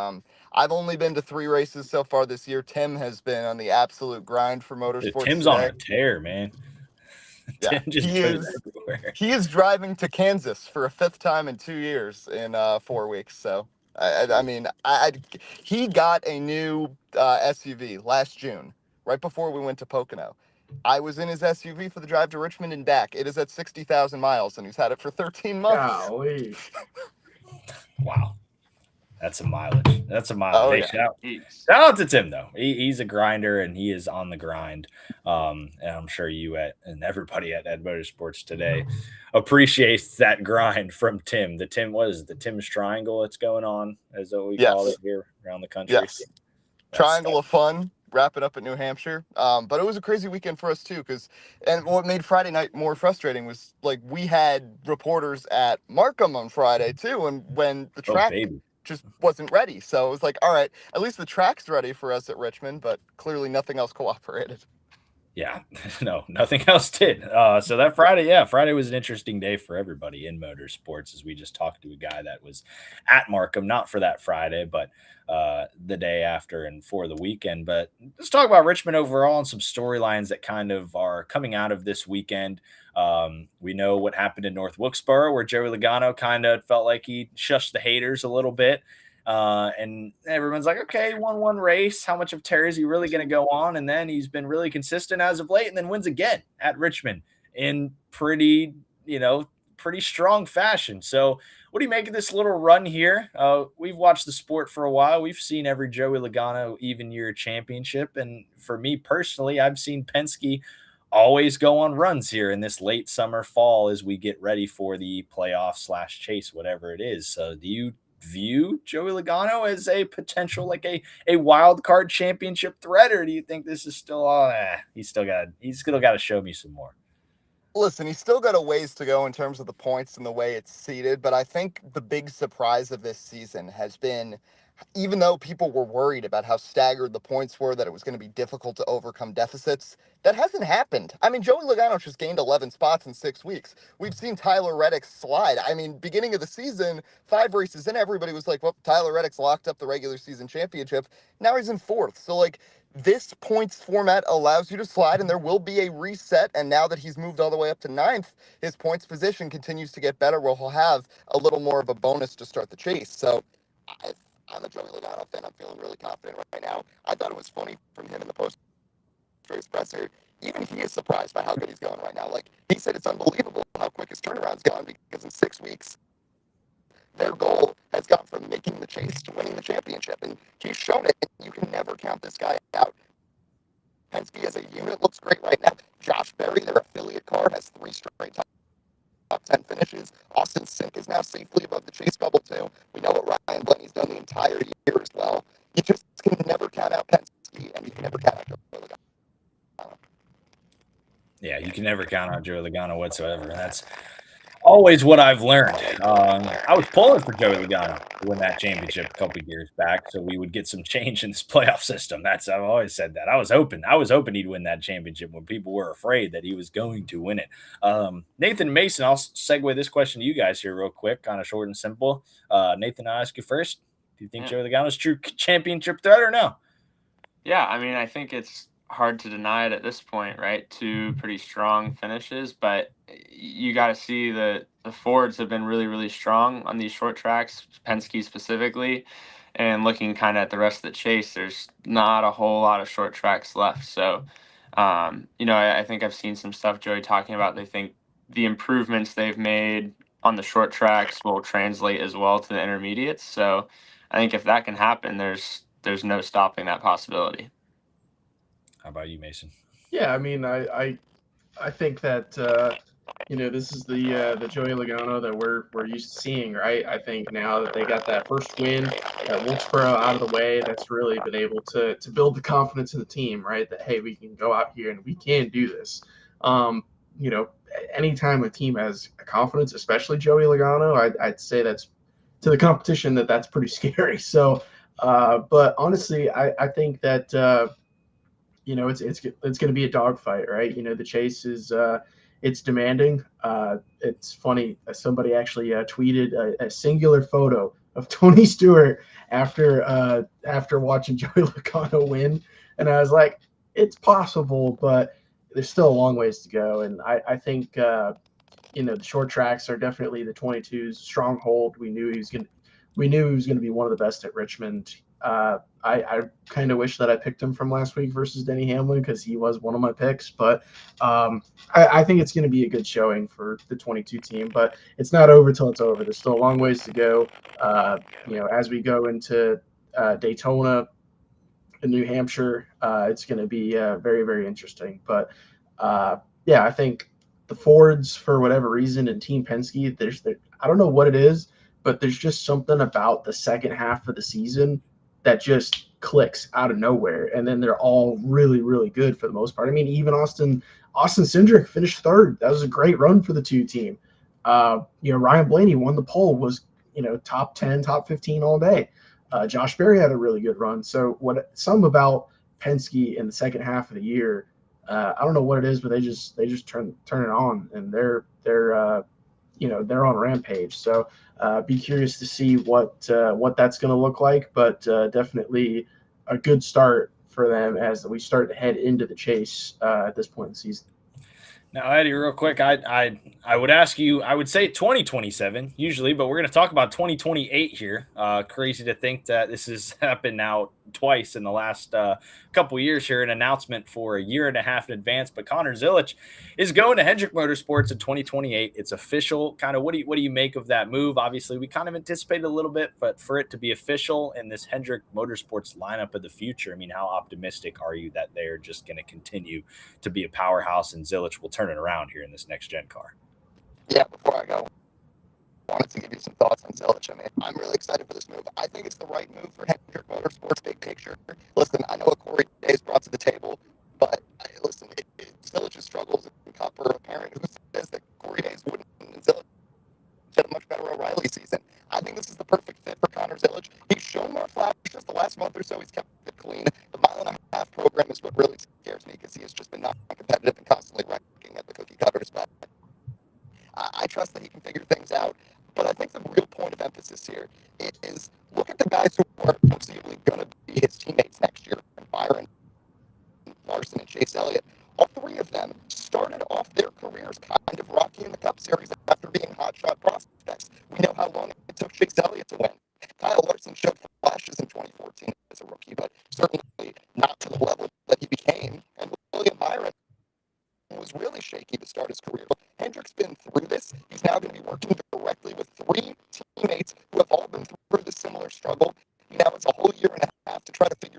I've only been to 3 races so far this year. Tim has been on the absolute grind for Dude, motorsports Tim's on today. a tear, man. Yeah, Tim just goes everywhere. he is driving to Kansas for a 5th time in 2 years in 4 weeks. So I mean, he got a new SUV last June, right before we went to Pocono. I was in his SUV for the drive to Richmond and back. It is at 60,000 miles, and he's had it for 13 months. Golly. Wow. That's a mileage. Oh, Hey, yeah. shout out to Tim though. He's a grinder and he is on the grind. And I'm sure and everybody at Ed Motorsports today appreciates that grind from Tim. The Tim's Triangle that's going on, as we call it here around the country. Yes. Triangle of fun. Wrap it up at New Hampshire. But it was a crazy weekend for us too, and what made Friday night more frustrating was like we had reporters at Markham on Friday too, and when the track just wasn't ready. So it was like, all right, at least the track's ready for us at Richmond, but clearly nothing else cooperated. Yeah, no, nothing else did. So that Friday was an interesting day for everybody in motorsports, as we just talked to a guy that was at Markham, not for that Friday, but the day after and for the weekend. But let's talk about Richmond overall and some storylines that kind of are coming out of this weekend. We know what happened in North Wilkesboro, where Joey Logano kind of felt like he shushed the haters a little bit. And everyone's like, okay, won one race. How much of tear is he really going to go on? And then he's been really consistent as of late, and then wins again at Richmond in pretty strong fashion. So what do you make of this little run here? We've watched the sport for a while. We've seen every Joey Logano even year championship. And for me personally, I've seen Penske always go on runs here in this late summer, fall, as we get ready for the playoff / chase, whatever it is. So do you view Joey Logano as a potential, like a wild card championship threat, or do you think this is still he's still got to show me some more? Listen, he's still got a ways to go in terms of the points and the way it's seeded, but I think the big surprise of this season has been, even though people were worried about how staggered the points were, that it was going to be difficult to overcome deficits, that hasn't happened. I mean, Joey Logano just gained 11 spots in 6 weeks. We've seen Tyler Reddick slide. I mean, beginning of the season, 5 races in, everybody was like, well, Tyler Reddick's locked up the regular season championship. Now he's in 4th. So, like, this points format allows you to slide, and there will be a reset. And now that he's moved all the way up to 9th, his points position continues to get better, where he'll have a little more of a bonus to start the chase. So, I'm a Joey Logano fan. I'm feeling really confident right now. I thought it was funny from him in the post-race presser. even he is surprised by how good he's going right now. Like, he said it's unbelievable how quick his turnaround's gone because in 6 weeks, their goal has gone from making the chase to winning the championship. And he's shown it. You can never count this guy out. Penske as a unit looks great right now. Josh Berry, their affiliate car, has 3 straight top 10 finishes. Austin Cink is now safely above the chase bubble, too. We know what Ryan Blaney's done the entire year as well. You just can never count out Penske, and you can never count out Joey Logano. Yeah, you can never count out Joey Logano whatsoever. And that's always what I've learned. I was pulling for Joey Logano to win that championship a couple years back, so we would get some change in this playoff system. I've always said that. I was hoping he'd win that championship when people were afraid that he was going to win it. Nathan Mason, I'll segue this question to you guys here real quick, kind of short and simple. Nathan, I'll ask you first. Do you think Joey Logano's true championship threat or no? Yeah, I mean, I think it's hard to deny it at this point, right? 2 pretty strong finishes, but you got to see that the Fords have been really, really strong on these short tracks, Penske specifically. And looking kind of at the rest of the chase, there's not a whole lot of short tracks left. So, I think I've seen some stuff Joey talking about. They think the improvements they've made on the short tracks will translate as well to the intermediates. So, I think if that can happen, there's no stopping that possibility. How about you, Mason? Yeah, I mean, I think that this is the Joey Logano that we're used to seeing, right? I think now that they got that first win at Wilkesboro out of the way, that's really been able to build the confidence in the team, right? That hey, we can go out here and we can do this. Anytime a team has confidence, especially Joey Logano, I'd say that's to the competition that's pretty scary. So, but honestly, I think that. It's going to be a dogfight, right? The chase is it's demanding. It's funny. Somebody actually tweeted a singular photo of Tony Stewart after watching Joey Logano win, and I was like, it's possible, but there's still a long ways to go. And I think the short tracks are definitely the 22's stronghold. We knew he was going to be one of the best at Richmond. I kind of wish that I picked him from last week versus Denny Hamlin because he was one of my picks. But I think it's going to be a good showing for the 22 team. But it's not over till it's over. There's still a long ways to go. As we go into Daytona and New Hampshire, it's going to be very, very interesting. But I think the Fords, for whatever reason, and Team Penske, I don't know what it is, but there's just something about the second half of the season that just clicks out of nowhere, and then they're all really, really good for the most part. I mean, even Austin Cindric finished third. That was a great run for the 2 team. Ryan Blaney won the pole, was top 10, top 15 all day. Josh Berry had a really good run. So some about Penske in the second half of the year, I don't know what it is, but they just turn it on, and they're on rampage. So be curious to see what that's going to look like, but definitely a good start for them as we start to head into the chase at this point in the season. Now, Eddie, real quick, I would ask you, I would say 2027 usually, but we're going to talk about 2028 here. Crazy to think that this has happened now twice in the last couple of years here, an announcement for a year and a half in advance. But Connor Zilisch is going to Hendrick Motorsports in 2028. It's official. Kind of what do you make of that move? Obviously, we kind of anticipated a little bit, but for it to be official in this Hendrick Motorsports lineup of the future, I mean, how optimistic are you that they're just going to continue to be a powerhouse and Zilisch will turn it around here in this next gen car? Yeah, before I go, I wanted to give you some thoughts on Zilisch. I mean, I'm really excited for this move. I think it's the right move for Hendrick Motorsports big picture. Listen, I know what Corey Days brought to the table, but listen, Zilisch's struggles in Cup are apparent. Who says that Corey Days wouldn't and Zilisch had a much better O'Reilly season? I think this is the perfect fit for Connor Zilisch. He's shown more flashes the last month or so. He's kept it clean. The mile-and-a-half program is what really scares me because he has just been non-competitive and constantly wrecking at the cookie cutters. But I trust that he can figure things out. But I think the real point of emphasis here is look at the guys who are foreseeably going to be his teammates next year: Byron, Larson, and Chase Elliott. All 3 of them started off their careers kind of rocky in the Cup Series after being hotshot prospects. We know how long it took Chase Elliott to win. Kyle Larson showed flashes in 2014 as a rookie, but certainly not to the level that he became. And William Byron was really shaky to start his career. But Hendrick's been through this. He's now going to be working directly with 3 teammates who have all been through this similar struggle. He now has a whole year and a half to try to figure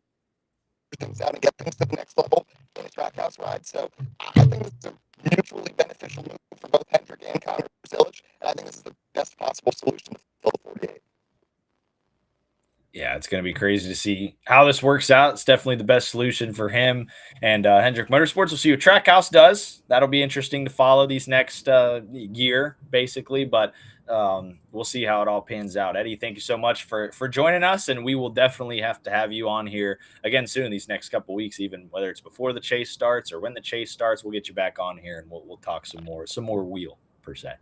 things out and get things to the next level in a track house ride. So I think this is a mutually beneficial move for both Hendrick and Connor Zilic, and I think this is the best possible solution to fill the 48. Yeah, it's going to be crazy to see how this works out. It's definitely the best solution for him and Hendrick Motorsports. We'll see what Trackhouse does. That'll be interesting to follow these next year, basically. But we'll see how it all pans out. Eddie, thank you so much for joining us, and we will definitely have to have you on here again soon. These next couple weeks, even whether it's before the chase starts or when the chase starts, we'll get you back on here and we'll talk some more wheel per se.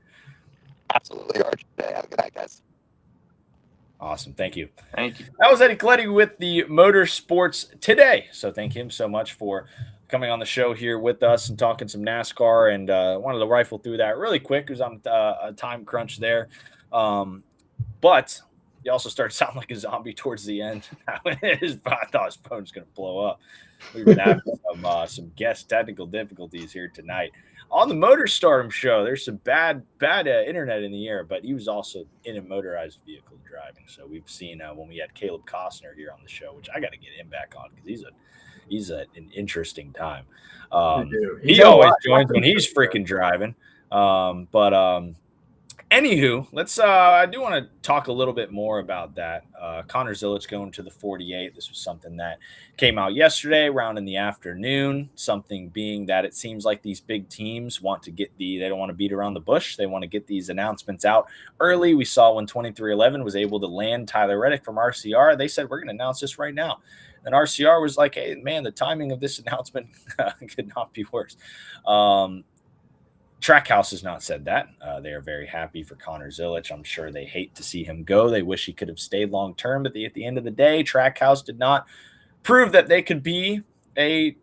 Absolutely, RJ. Have a good night, guys. Awesome. Thank you. Thank you. That was Eddie Coletti with the Motorsports Today. So thank him so much for coming on the show here with us and talking some NASCAR. And wanted to rifle through that really quick because I'm a time crunch there. But he also started sounding like a zombie towards the end. I thought his phone was going to blow up. We've been having some guest technical difficulties here tonight. On the Motor Stardom show, there's some bad internet in the air, but he was also in a motorized vehicle driving. So we've seen when we had Caleb Costner here on the show, which I got to get him back on because he's an interesting time. He always joins when he's freaking driving. Anywho, let's. I do want to talk a little bit more about that. Connor Zilic going to the 48. This was something that came out yesterday, around in the afternoon. Something being that it seems like these big teams want to get they don't want to beat around the bush. They want to get these announcements out early. We saw when 2311 was able to land Tyler Reddick from RCR. They said, we're going to announce this right now. And RCR was like, hey, man, the timing of this announcement could not be worse. Trackhouse has not said that. They are very happy for Connor Zilic. I'm sure they hate to see him go. They wish he could have stayed long term. But at the end of the day, Trackhouse did not prove that they could be a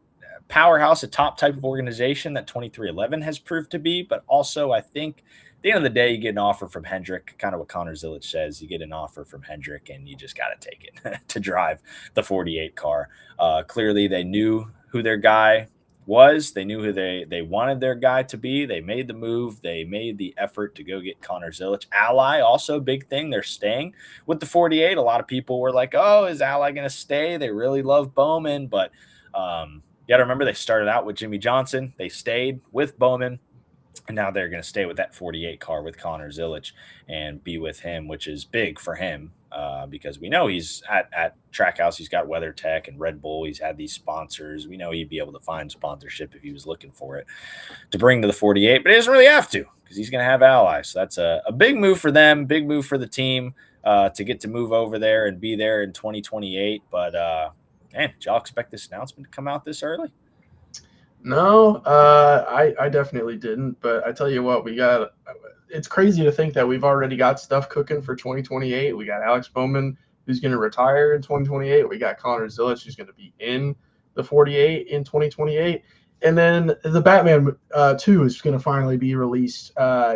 powerhouse, a top type of organization that 2311 has proved to be. But also, I think at the end of the day, you get an offer from Hendrick, kind of what Connor Zilic says. You get an offer from Hendrick, and you just got to take it to drive the 48 car. Clearly, they knew who their guy was. They knew who they wanted their guy to be. They made the move. They made the effort to go get Connor Zilic. Ally, also big thing. They're staying with the 48. A lot of people were like, oh, is Ally going to stay? They really love Bowman. But you got to remember, they started out with Jimmy Johnson. They stayed with Bowman. And now they're going to stay with that 48 car with Connor Zilic and be with him, which is big for him because we know he's at Trackhouse. He's got WeatherTech and Red Bull. He's had these sponsors. We know he'd be able to find sponsorship if he was looking for it to bring to the 48, but he doesn't really have to because he's going to have allies. So that's a big move for them, big move for the team to get to move over there and be there in 2028. But, man, did y'all expect this announcement to come out this early? No, I definitely didn't. But I tell you what, it's crazy to think that we've already got stuff cooking for 2028. We got Alex Bowman, who's going to retire in 2028. We got Connor Zilic, who's going to be in the 48 in 2028. And then the Batman 2 is going to finally be released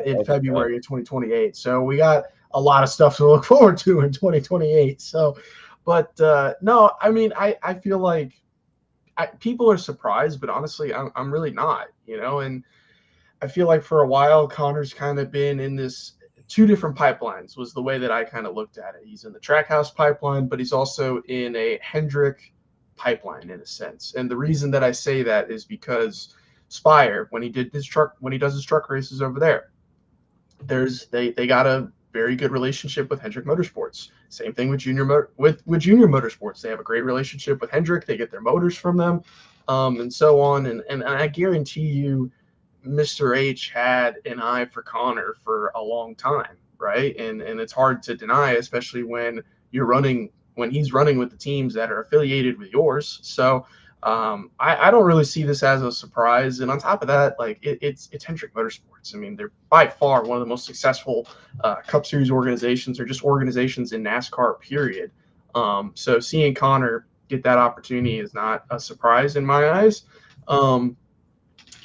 in February of 2028. So we got a lot of stuff to look forward to in 2028. So, but no, I mean, I feel like people are surprised, but honestly, I'm really not, and I feel like for a while, Connor's kind of been in this 2 different pipelines was the way that I kind of looked at it. He's in the Trackhouse pipeline, but he's also in a Hendrick pipeline in a sense. And the reason that I say that is because Spire, when he does his truck races over there, they got a very good relationship with Hendrick Motorsports. Same thing with Junior Motorsports. They have a great relationship with Hendrick. They get their motors from them, and so on. And I guarantee you, Mr. H had an eye for Connor for a long time, right? And it's hard to deny, especially when he's running with the teams that are affiliated with yours. So I don't really see this as a surprise. And on top of that, like it's Hendrick Motorsports. I mean, they're by far one of the most successful Cup Series organizations, or just organizations in NASCAR, period. So seeing Connor get that opportunity is not a surprise in my eyes.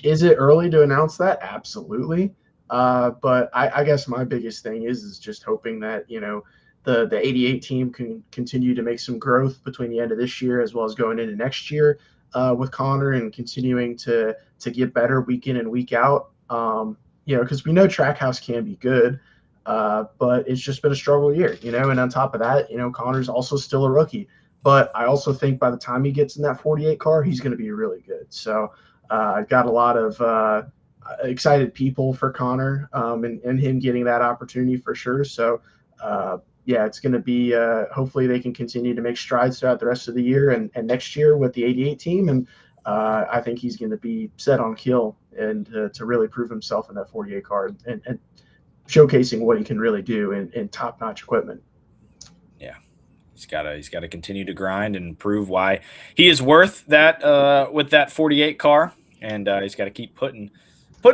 Is it early to announce that? Absolutely. But I guess my biggest thing is just hoping that, the 88 team can continue to make some growth between the end of this year as well as going into next year. with Connor and continuing to get better week in and week out. Because we know Trackhouse can be good, but it's just been a struggle year, And on top of that, Connor's also still a rookie. But I also think by the time he gets in that 48 car, he's going to be really good. So I've got a lot of excited people for Connor and him getting that opportunity for sure. So, it's going to be hopefully they can continue to make strides throughout the rest of the year and next year with the 88 team. And I think he's going to be set on kill and to really prove himself in that 48 car and showcasing what he can really do in top-notch equipment. Yeah. He's got to continue to grind and prove why he is worth that with that 48 car, and he's got to keep putting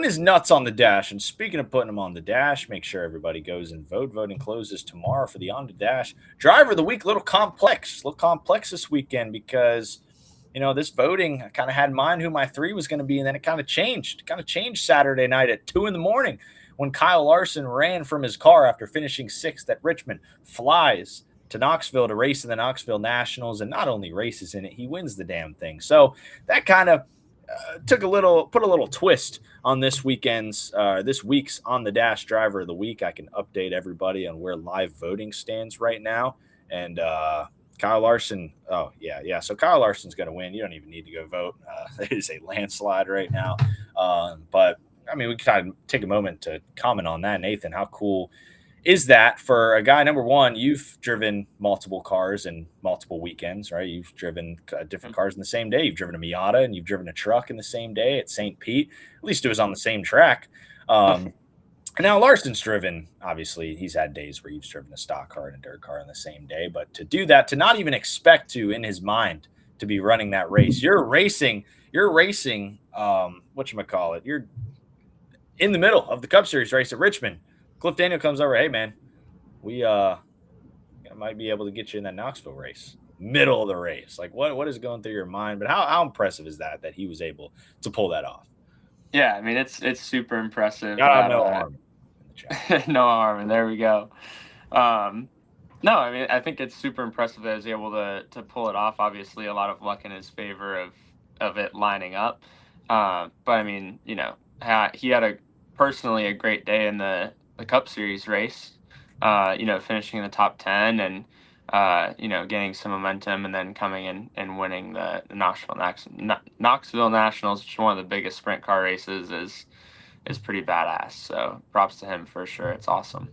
his nuts on the dash. And speaking of putting them on the dash, make sure everybody goes and vote. Voting closes tomorrow for the On the Dash Driver of the Week. A little complex this weekend because this voting, I kind of had in mind who my 3 was going to be, and then it kind of changed. Saturday night at 2 a.m. when Kyle Larson ran from his car after finishing 6th at Richmond, flies to Knoxville to race in the Knoxville Nationals, and not only races in it, he wins the damn thing. So that kind of put a little twist on this week's On the Dash Driver of the Week. I can update everybody on where live voting stands right now, and Kyle Larson. Oh yeah. So Kyle Larson's going to win. You don't even need to go vote. It is a landslide right now, but. I mean, we can kind of take a moment to comment on that. Nathan, how cool is that for a guy? Number one, you've driven multiple cars in multiple weekends, right? You've driven different cars in the same day. You've driven a Miata and you've driven a truck in the same day at St. Pete. At least it was on the same track. And now Larson's driven, obviously, he's had days where he's driven a stock car and a dirt car in the same day. But to do that, to not even expect to, in his mind, to be running that race, you're racing, whatchamacallit, you're in the middle of the Cup Series race at Richmond. Cliff Daniel comes over, hey, man, we might be able to get you in that Knoxville race. Middle of the race. Like, what is going through your mind? But how impressive is that he was able to pull that off? Yeah, I mean, it's super impressive. Got no arm in the chat. No arm, and there we go. No, I mean, I think it's super impressive that he was able to pull it off. Obviously, a lot of luck in his favor of it lining up. But, I mean, he had personally a great day in the Cup Series race, finishing in the top 10 and, gaining some momentum and then coming in and winning the Knoxville Nationals, which is one of the biggest sprint car races, is pretty badass. So props to him for sure. It's awesome.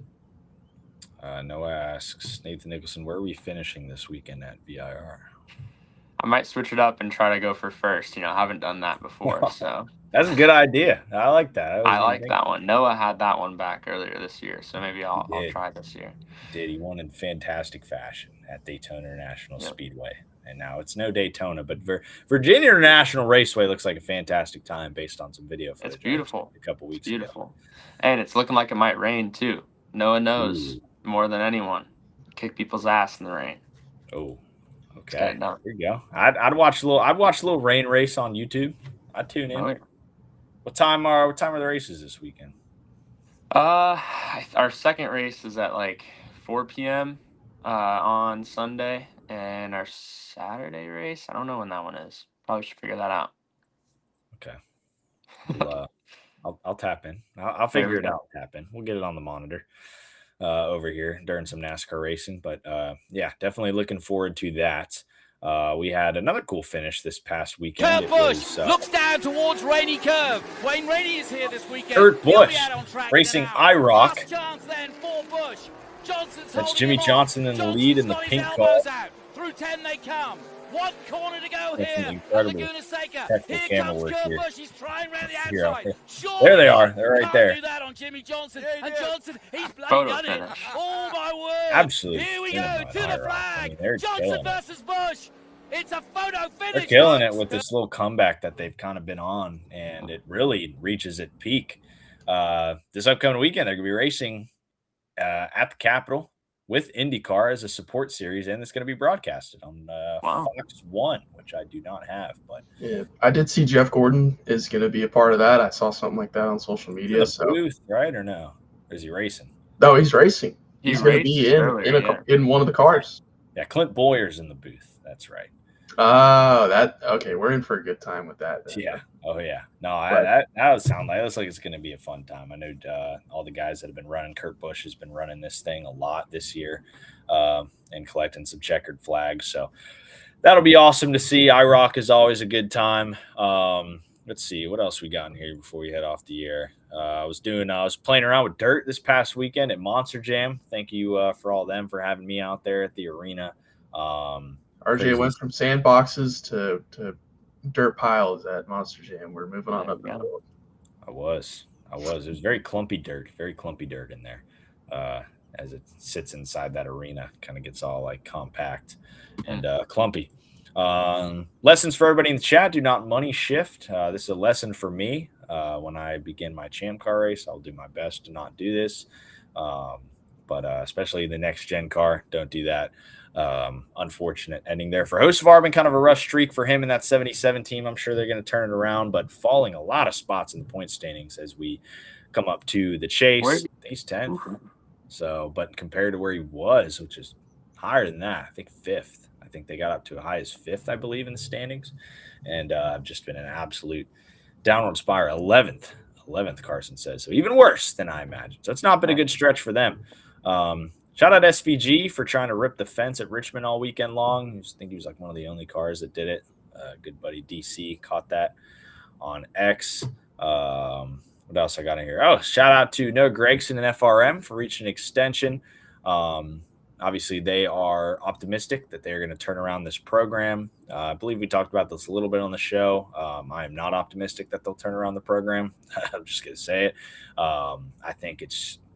Noah asks, Nathan Nicholson, where are we finishing this weekend at VIR? I might switch it up and try to go for first. I haven't done that before, so. That's a good idea. I like that. I like that one. Noah had that one back earlier this year, so maybe I'll try this year. He won in fantastic fashion at Daytona International Speedway. And now it's no Daytona, but Virginia International Raceway looks like a fantastic time based on some video footage. It's beautiful. A couple weeks ago. And it's looking like it might rain, too. Noah knows more than anyone. Kick people's ass in the rain. Oh, okay. There you go. I'd watch a little rain race on YouTube. I'd tune in. Oh, yeah. What time are the races this weekend? Our second race is at like 4 p.m. On Sunday, and our Saturday race, I don't know when that one is. Probably should figure that out. Okay. I'll tap in. I'll figure it out. Tap in. We'll get it on the monitor over here during some NASCAR racing. But definitely looking forward to that. We had another cool finish this past weekend. Kurt Busch looks down towards Rainey Curve. Wayne Rainey is here this weekend. Kurt Busch racing IROC. That's Jimmy Johnson in the lead in the pink car. Through 10 they come. One corner to go That's here. an incredible Here comes Kurt Busch. He's trying around the outside. There they are. They're right there. Do that on Jimmy Johnson. And Johnson, he's bloody done it. Oh my word. Absolutely. Here we go to the flag. Johnson versus Busch. It's a photo finish. They're killing it with this little comeback that they've kind of been on, and it really reaches its peak. This upcoming weekend, they're going to be racing at the Capitol with IndyCar as a support series, and it's going to be broadcasted on Fox 1, which I do not have. But yeah, I did see Jeff Gordon is going to be a part of that. I saw something like that on social media. Booth, right, or no? Or is he racing? No, he's racing. He's going to be in one of the cars. Yeah, Clint Boyer's in the booth. That's right. Oh, okay. We're in for a good time with that. Then. Yeah. Oh yeah. No, But that would sound like it looks like it's going to be a fun time. I know all the guys that have been running. Kurt Busch has been running this thing a lot this year, and collecting some checkered flags. So that'll be awesome to see. IROC is always a good time. Let's see what else we got in here before we head off the air. I was playing around with dirt this past weekend at Monster Jam. Thank you for all them for having me out there at the arena. RJ Crazy. went from sandboxes to dirt piles at Monster Jam. We're moving on up. I was. It was very clumpy dirt in there. As it sits inside that arena, kind of gets all like compact and clumpy. Lessons for everybody in the chat: do not money shift. This is a lesson for me. When I begin my champ car race, I'll do my best to not do this. But especially the next gen car, don't do that. Unfortunate ending there for Hocevar. Kind of a rough streak for him in that 77 team. I'm sure they're going to turn it around, but falling a lot of spots in the point standings as we come up to the chase. He's 10. So, but compared to where he was, which is higher than that, I think 5th. I think they got up to as high as 5th, I believe, in the standings. And just been an absolute downward spiral. 11th, Carson says. So even worse than I imagined. So it's not been a good stretch for them. Shout out SVG for trying to rip the fence at Richmond all weekend long. I think he was like one of the only cars that did it. Good buddy DC caught that on X. What else I got in here? Oh, shout out to Noah Gregson and FRM for reaching an extension. Obviously, they are optimistic that they're going to turn around this program. I believe we talked about this a little bit on the show. I am not optimistic that they'll turn around the program. I'm just going to say it. I think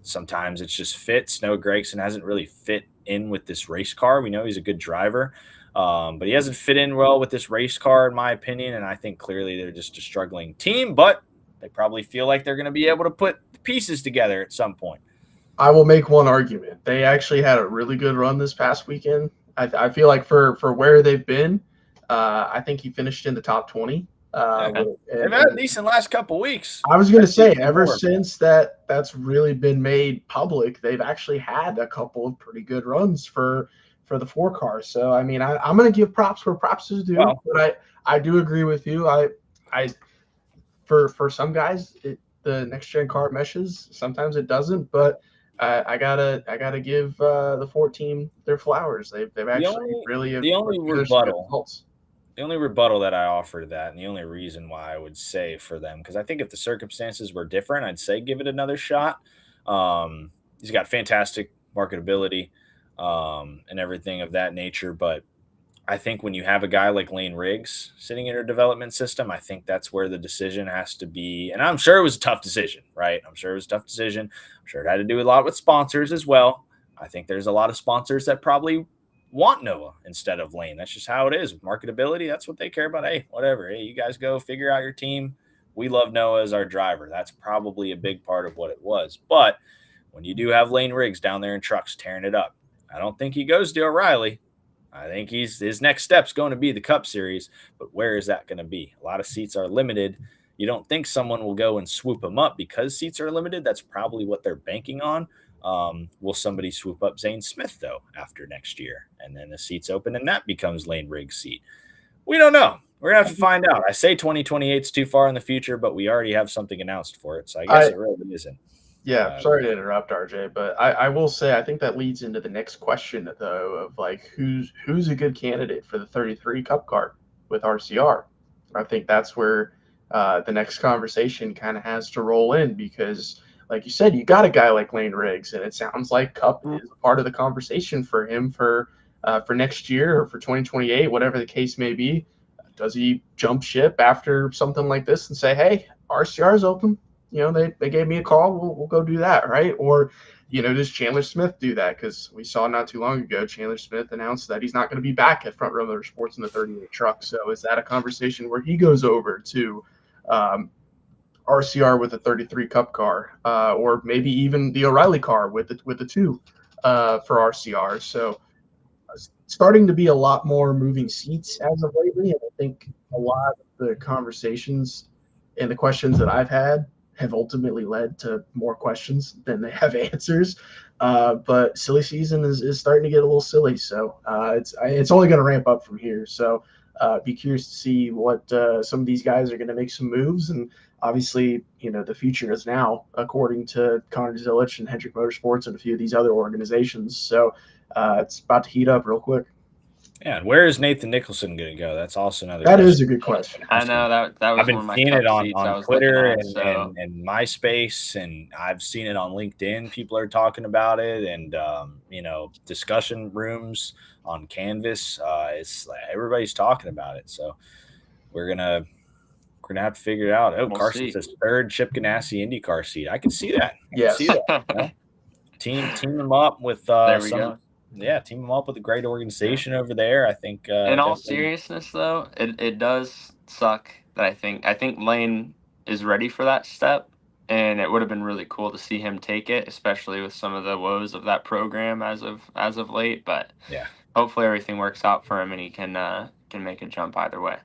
sometimes it's just fit. Snow Gregson hasn't really fit in with this race car. We know he's a good driver, but he hasn't fit in well with this race car, in my opinion. And I think clearly they're just a struggling team, but they probably feel like they're going to be able to put the pieces together at some point. I will make one argument. They actually had a really good run this past weekend. I feel like for where they've been, I think he finished in the top 20. They've had a decent last couple weeks. I was going to say, ever since that's really been made public, they've actually had a couple of pretty good runs for the 4 cars. So I mean, I'm going to give props where props is due. Well, but I do agree with you. For some guys, the next gen car meshes. Sometimes it doesn't, but I gotta give the 4 team their flowers. They've actually the only rebuttal that I offer to that, and the only reason why I would say for them, because I think if the circumstances were different, I'd say give it another shot. He's got fantastic marketability and everything of that nature, but I think when you have a guy like Lane Riggs sitting in your development system, I think that's where the decision has to be. And I'm sure it was a tough decision, right? I'm sure it had to do a lot with sponsors as well. I think there's a lot of sponsors that probably want Noah instead of Lane. That's just how it is with marketability. That's what they care about. Hey, whatever. Hey, you guys go figure out your team. We love Noah as our driver. That's probably a big part of what it was. But when you do have Lane Riggs down there in trucks tearing it up, I don't think he goes to O'Reilly. I think his next step's going to be the Cup Series, but where is that going to be? A lot of seats are limited. You don't think someone will go and swoop him up because seats are limited. That's probably what they're banking on. Will somebody swoop up Zane Smith, though, after next year? And then the seat's open, and that becomes Lane Riggs' seat. We don't know. We're going to have to find out. I say 2028 is too far in the future, but we already have something announced for it, so I guess it really isn't. Yeah, sorry to interrupt, RJ, but I will say I think that leads into the next question, though, of like who's a good candidate for the 33 Cup car with RCR. I think that's where the next conversation kind of has to roll in because, like you said, you got a guy like Lane Riggs, and it sounds like Cup is a part of the conversation for him for next year or for 2028, whatever the case may be. Does he jump ship after something like this and say, hey, RCR is open? You know, they gave me a call. We'll go do that, right? Or, you know, does Chandler Smith do that? Because we saw not too long ago, Chandler Smith announced that he's not going to be back at Front Row Motorsports in the 38 truck. So is that a conversation where he goes over to RCR with a 33 Cup car, or maybe even the O'Reilly car with the 2 for RCR? So starting to be a lot more moving seats as of lately, and I think a lot of the conversations and the questions that I've had have ultimately led to more questions than they have answers. But silly season is starting to get a little silly. So it's only going to ramp up from here. So Be curious to see what some of these guys are going to make some moves. And obviously, the future is now, according to Connor Zilich and Hendrick Motorsports and a few of these other organizations. So it's about to heat up real quick. Yeah, and where is Nathan Nicholson going to go? That's also another. That is a good question. I know that was I've been one of my seeing cup it on seats I was Twitter looking at, and MySpace, and I've seen it on LinkedIn. People are talking about it, and discussion rooms on Canvas. It's like everybody's talking about it, so we're gonna have to figure it out. Oh, We'll Carson see. says third Chip Ganassi IndyCar seat. I can see that. Yes. See that. Team them up with There we go. Yeah, team them up with a great organization over there. I think. In all seriousness, though, it does suck that I think Lane is ready for that step, and it would have been really cool to see him take it, especially with some of the woes of that program as of late. But yeah, hopefully everything works out for him and he can make a jump either way.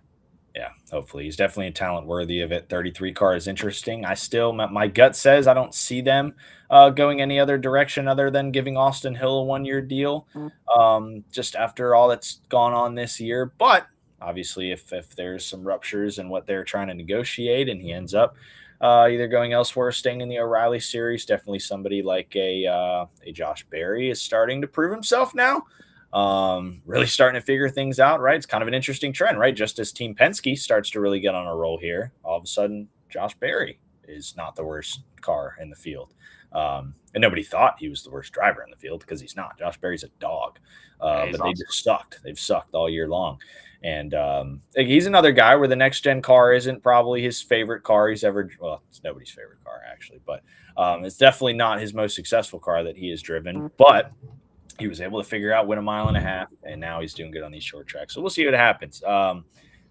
Yeah, hopefully. He's definitely a talent worthy of it. 33 car is interesting. My gut says I don't see them going any other direction other than giving Austin Hill a 1-year deal just after all that's gone on this year. But obviously, if there's some ruptures in what they're trying to negotiate and he ends up either going elsewhere or staying in the O'Reilly series, definitely somebody like a Josh Berry is starting to prove himself now. Really starting to figure things out, right? It's kind of an interesting trend, right? Just as Team Penske starts to really get on a roll here, all of a sudden, Josh Berry is not the worst car in the field. And nobody thought he was the worst driver in the field because he's not. Josh Berry's a dog. But they just sucked. They've sucked all year long. And he's another guy where the next gen car isn't probably his favorite car he's ever. Well, it's nobody's favorite car, actually. But it's definitely not his most successful car that he has driven. But he was able to figure out, win a mile and a half, and now he's doing good on these short tracks. So we'll see what happens.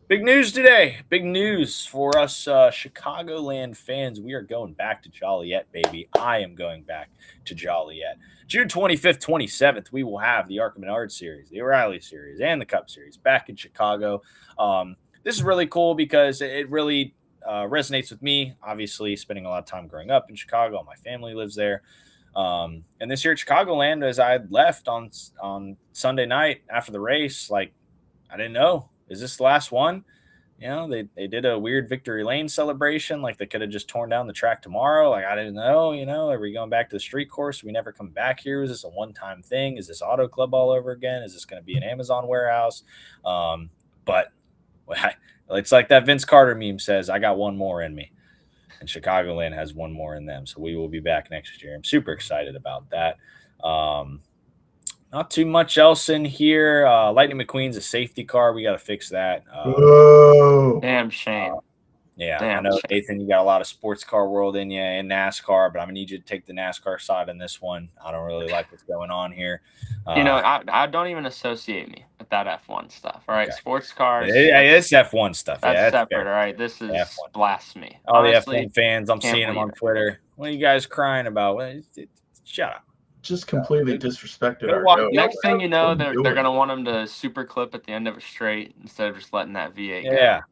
Big news today. Big news for us Chicagoland fans. We are going back to Joliet, baby. I am going back to Joliet. June 25th, 27th, we will have the ARCA Menard Series, the O'Reilly Series, and the Cup Series back in Chicago. This is really cool because it really resonates with me. Obviously, spending a lot of time growing up in Chicago. My family lives there. And this year at Chicagoland, as I left on Sunday night after the race, like, I didn't know, is this the last one? They did a weird victory lane celebration. Like, they could have just torn down the track tomorrow. Like, I didn't know, are we going back to the street course? We never come back here. Is this a one-time thing? Is this Auto Club all over again? Is this going to be an Amazon warehouse? But it's like that Vince Carter meme says, I got one more in me. And Chicagoland has one more in them. So we will be back next year. I'm super excited about that. Not too much else in here. Lightning McQueen's a safety car. We got to fix that. Whoa. Damn shame. Yeah, Damn I know, shame. Nathan, you got a lot of sports car world in you and NASCAR, but I'm going to need you to take the NASCAR side on this one. I don't really like what's going on here. I don't even associate me with that F1 stuff. All right, okay. Sports cars. It's F1 stuff. That's separate. Fair. All right, this is F1. Blasphemy. All honestly, the F1 fans, I'm seeing them on Twitter. What are you guys crying about? Shut up. Just completely disrespected our goat. Next thing you know, they're going to want them to super clip at the end of a straight instead of just letting that V8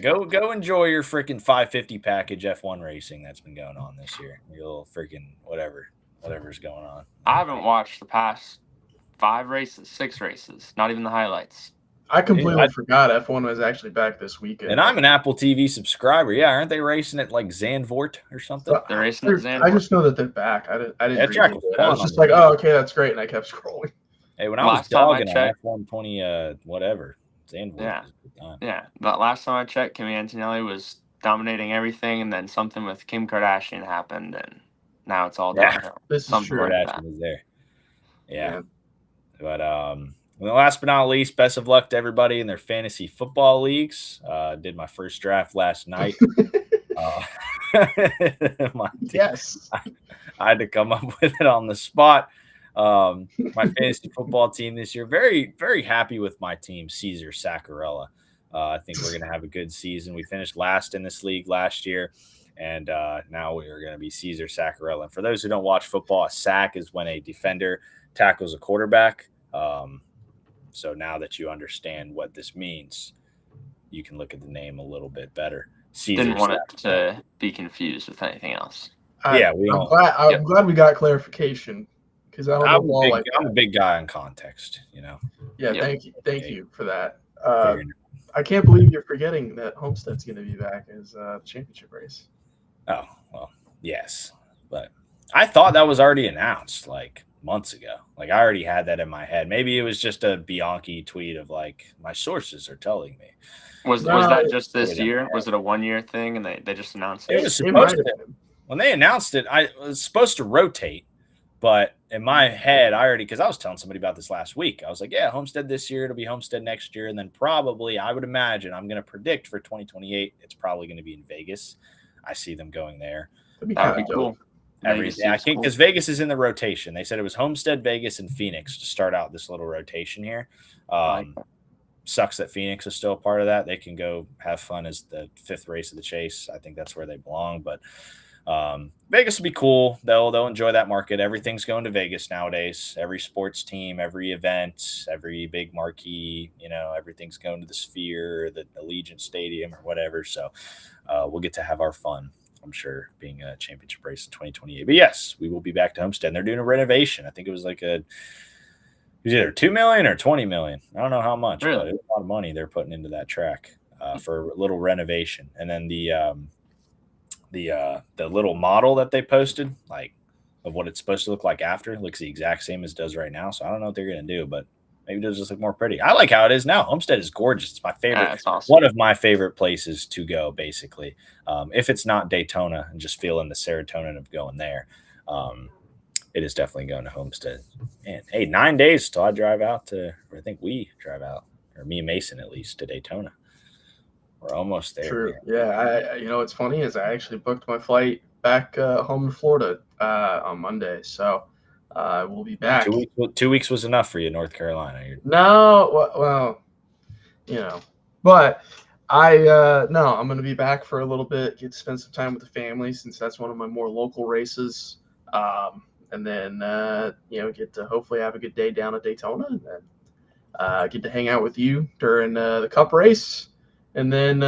go. Go enjoy your freaking 550 package F1 racing that's been going on this year. Your little freaking whatever's going on. I haven't watched the past 6 races, not even the highlights. I completely forgot F1 was actually back this weekend. And I'm an Apple TV subscriber. Yeah, aren't they racing at like Zandvoort or something? They're racing at Zandvoort. I just know that they're back. I didn't read it. I was just like, oh, okay, that's great, and I kept scrolling. Hey, when I was dogging on F120, whatever, Zandvoort. Yeah. But last time I checked, Kimi Antonelli was dominating everything, and then something with Kim Kardashian happened, and now it's all downhill. This is true. Kardashian was there. Yeah. But well, last but not least, best of luck to everybody in their fantasy football leagues. Did my first draft last night. Yes. I had to come up with it on the spot. My fantasy football team this year, very, very happy with my team, Caesar Saccarella. I think we're going to have a good season. We finished last in this league last year, and now we are going to be Caesar Saccarella. And for those who don't watch football, a sack is when a defender tackles a quarterback. So now that you understand what this means, you can look at the name a little bit better. Caesar Didn't want it to be confused with anything else. I'm glad we got clarification because I'm a big guy on context, Yeah, yep. Thank you for that. I can't believe you're forgetting that Homestead's going to be back as a championship race. Oh, well, yes. But I thought that was already announced like months ago. Like I already had that in my head. Maybe it was just a Bianchi tweet of like, my sources are telling me. Was No, that just Put this it in year? my Was it a 1 year thing and they just announced It it? was It might supposed have to, been. when they announced it, I was supposed to rotate, but in my head, I already, because I was telling somebody about this last week. I was like, yeah, Homestead this year, it'll be Homestead next year. And then probably, I would imagine, I'm going to predict for 2028, it's probably going to be in Vegas. I see them going there. That'd be That would kind be of dope. cool. Vegas I is think cool. because Vegas is in the rotation. They said it was Homestead, Vegas, and Phoenix to start out this little rotation here. Sucks that Phoenix is still a part of that. They can go have fun as the fifth race of the chase. I think that's where they belong. But Vegas will be cool. They'll enjoy that market. Everything's going to Vegas nowadays. Every sports team, every event, every big marquee, everything's going to the Sphere, the Allegiant Stadium, or whatever. So we'll get to have our fun, I'm sure, being a championship race in 2028. But yes, we will be back to Homestead. And they're doing a renovation. I think it was like it was either $2 million or $20 million. I don't know how much, Really? but it was a lot of money they're putting into that track for a little renovation. And then the little model that they posted, like of what it's supposed to look like after, looks the exact same as it does right now. So I don't know what they're gonna do, but maybe it'll just look more pretty. I like how it is now. Homestead is gorgeous. It's my favorite. Yeah, it's awesome. One of my favorite places to go, basically. If it's not Daytona and just feeling the serotonin of going there, it is definitely going to Homestead. And hey, 9 days till I drive out to, or I think we drive out, or me and Mason at least, to Daytona. We're almost there. True. Man. Yeah. What's funny is I actually booked my flight back home in Florida on Monday, so we'll be back. 2 weeks was enough for you, North Carolina. No, well, but I'm going to be back for a little bit, get to spend some time with the family since that's one of my more local races. And then, get to hopefully have a good day down at Daytona and then get to hang out with you during the Cup race and then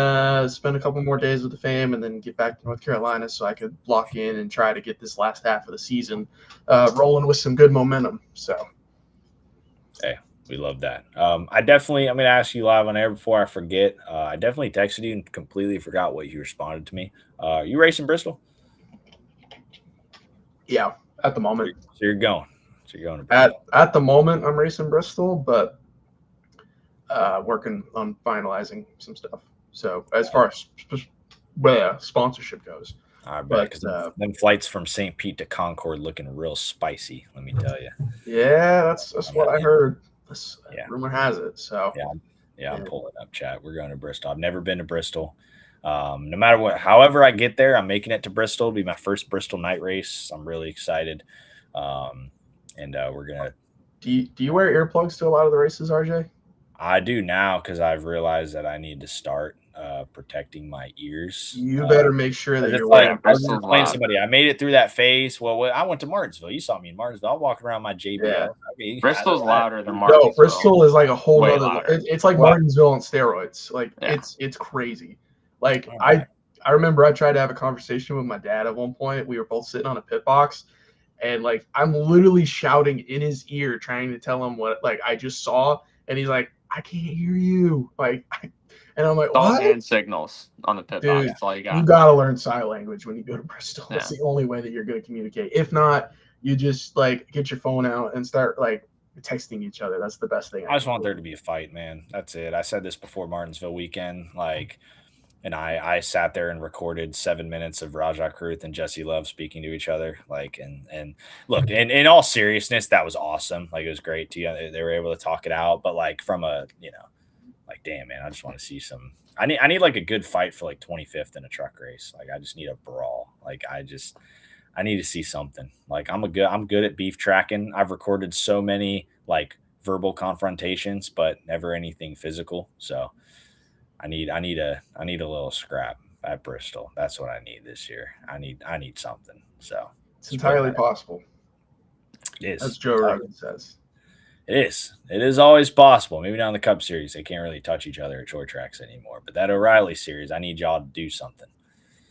spend a couple more days with the fam and then get back to North Carolina so I could lock in and try to get this last half of the season rolling with some good momentum. So, hey, we love that. I'm going to ask you live on air before I forget. I definitely texted you and completely forgot what you responded to me. You racing Bristol? Yeah, at the moment. So you're going to Bristol. At the moment, I'm racing Bristol, but working on finalizing some stuff. So as far as sponsorship goes, I bet, because them flights from St. Pete to Concord looking real spicy. Let me tell you. Yeah, that's what I heard. Rumor has it. So yeah, I'm pulling up, chat. We're going to Bristol. I've never been to Bristol. No matter what, however I get there, I'm making it to Bristol. It'll be my first Bristol night race. I'm really excited. And we're gonna. Do you wear earplugs to a lot of the races, RJ? I do now because I've realized that I need to start protecting my ears. You better make sure that you're wearing. like I was explaining to somebody. I made it through that phase. Well, I went to Martinsville. You saw me in Martinsville. I'm walking around my JBL. Yeah. Okay, Bristol's louder than Martinsville. No, Bristol is like a whole Way other. louder. It's like Martinsville on steroids. Like it's crazy. Like I remember I tried to have a conversation with my dad at one point. We were both sitting on a pit box, and like I'm literally shouting in his ear, trying to tell him what like I just saw, and he's like, "I can't hear you." And I'm like, all "What?" hand signals on the pit box. That's all you got. You gotta learn sign language when you go to Bristol. That's the only way that you're gonna communicate. If not, you just like get your phone out and start like texting each other. That's the best thing. I just want there to be a fight, man. That's it. I said this before Martinsville weekend, and I sat there and recorded 7 minutes of Rajah Kruth and Jesse Love speaking to each other. And look, in all seriousness, that was awesome. Like, it was great. They were able to talk it out. But like from a, damn, man, I just want to see some. I need like a good fight for like 25th in a truck race. Like, I just need a brawl. Like, I need to see something. Like, I'm good at beef tracking. I've recorded so many like verbal confrontations, but never anything physical. So I need a little scrap at Bristol. That's what I need this year. I need something. So it's entirely possible. It is. As Joe Rogan says. It is always possible. Maybe not in the Cup Series. They can't really touch each other at short tracks anymore. But that O'Reilly Series, I need y'all to do something.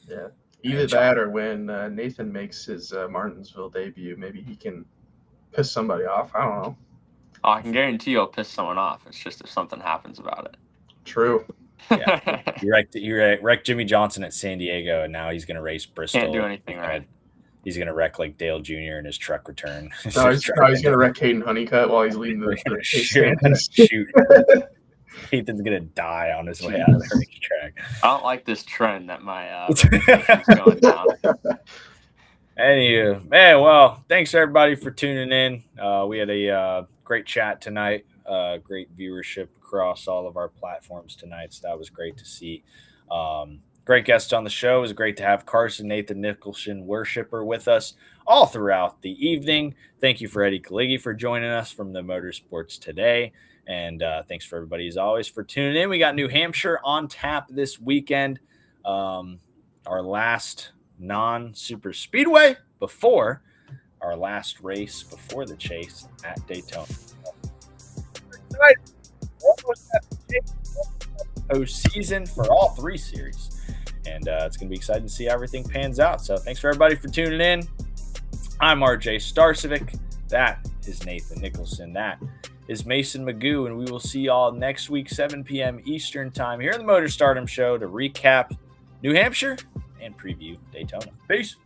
Yeah. Either that or when Nathan makes his Martinsville debut, maybe he can piss somebody off. I don't know. Oh, I can guarantee you'll piss someone off. It's just if something happens about it. True. Yeah, you wrecked Jimmy Johnson at San Diego, and now he's going to race Bristol. Can't do anything right. He's going to wreck like Dale Jr. in his truck return. No, he's going to wreck Hayden Honeycutt while he's leading the shoot. Ethan's going to die on his way out of the racetrack. I don't like this trend that my reputation's going down. Anywho, man, well, thanks everybody for tuning in. We had a great chat tonight. Great viewership across all of our platforms tonight. So that was great to see. Great guests on the show. It was great to have Carson Nathan Nicholson worshiper with us all throughout the evening. Thank you for Eddie Kaligi for joining us from the Motorsports Today. And thanks for everybody, as always, for tuning in. We got New Hampshire on tap this weekend. Our last non-super speedway before our last race before the chase at Daytona. Postseason for all three series. And it's going to be exciting to see how everything pans out. So thanks for everybody for tuning in. I'm RJ Starcevic. That is Nathan Nicholson. That is Mason Magoo. And we will see y'all next week, 7 p.m. Eastern time here in the Motor Stardom Show to recap New Hampshire and preview Daytona. Peace.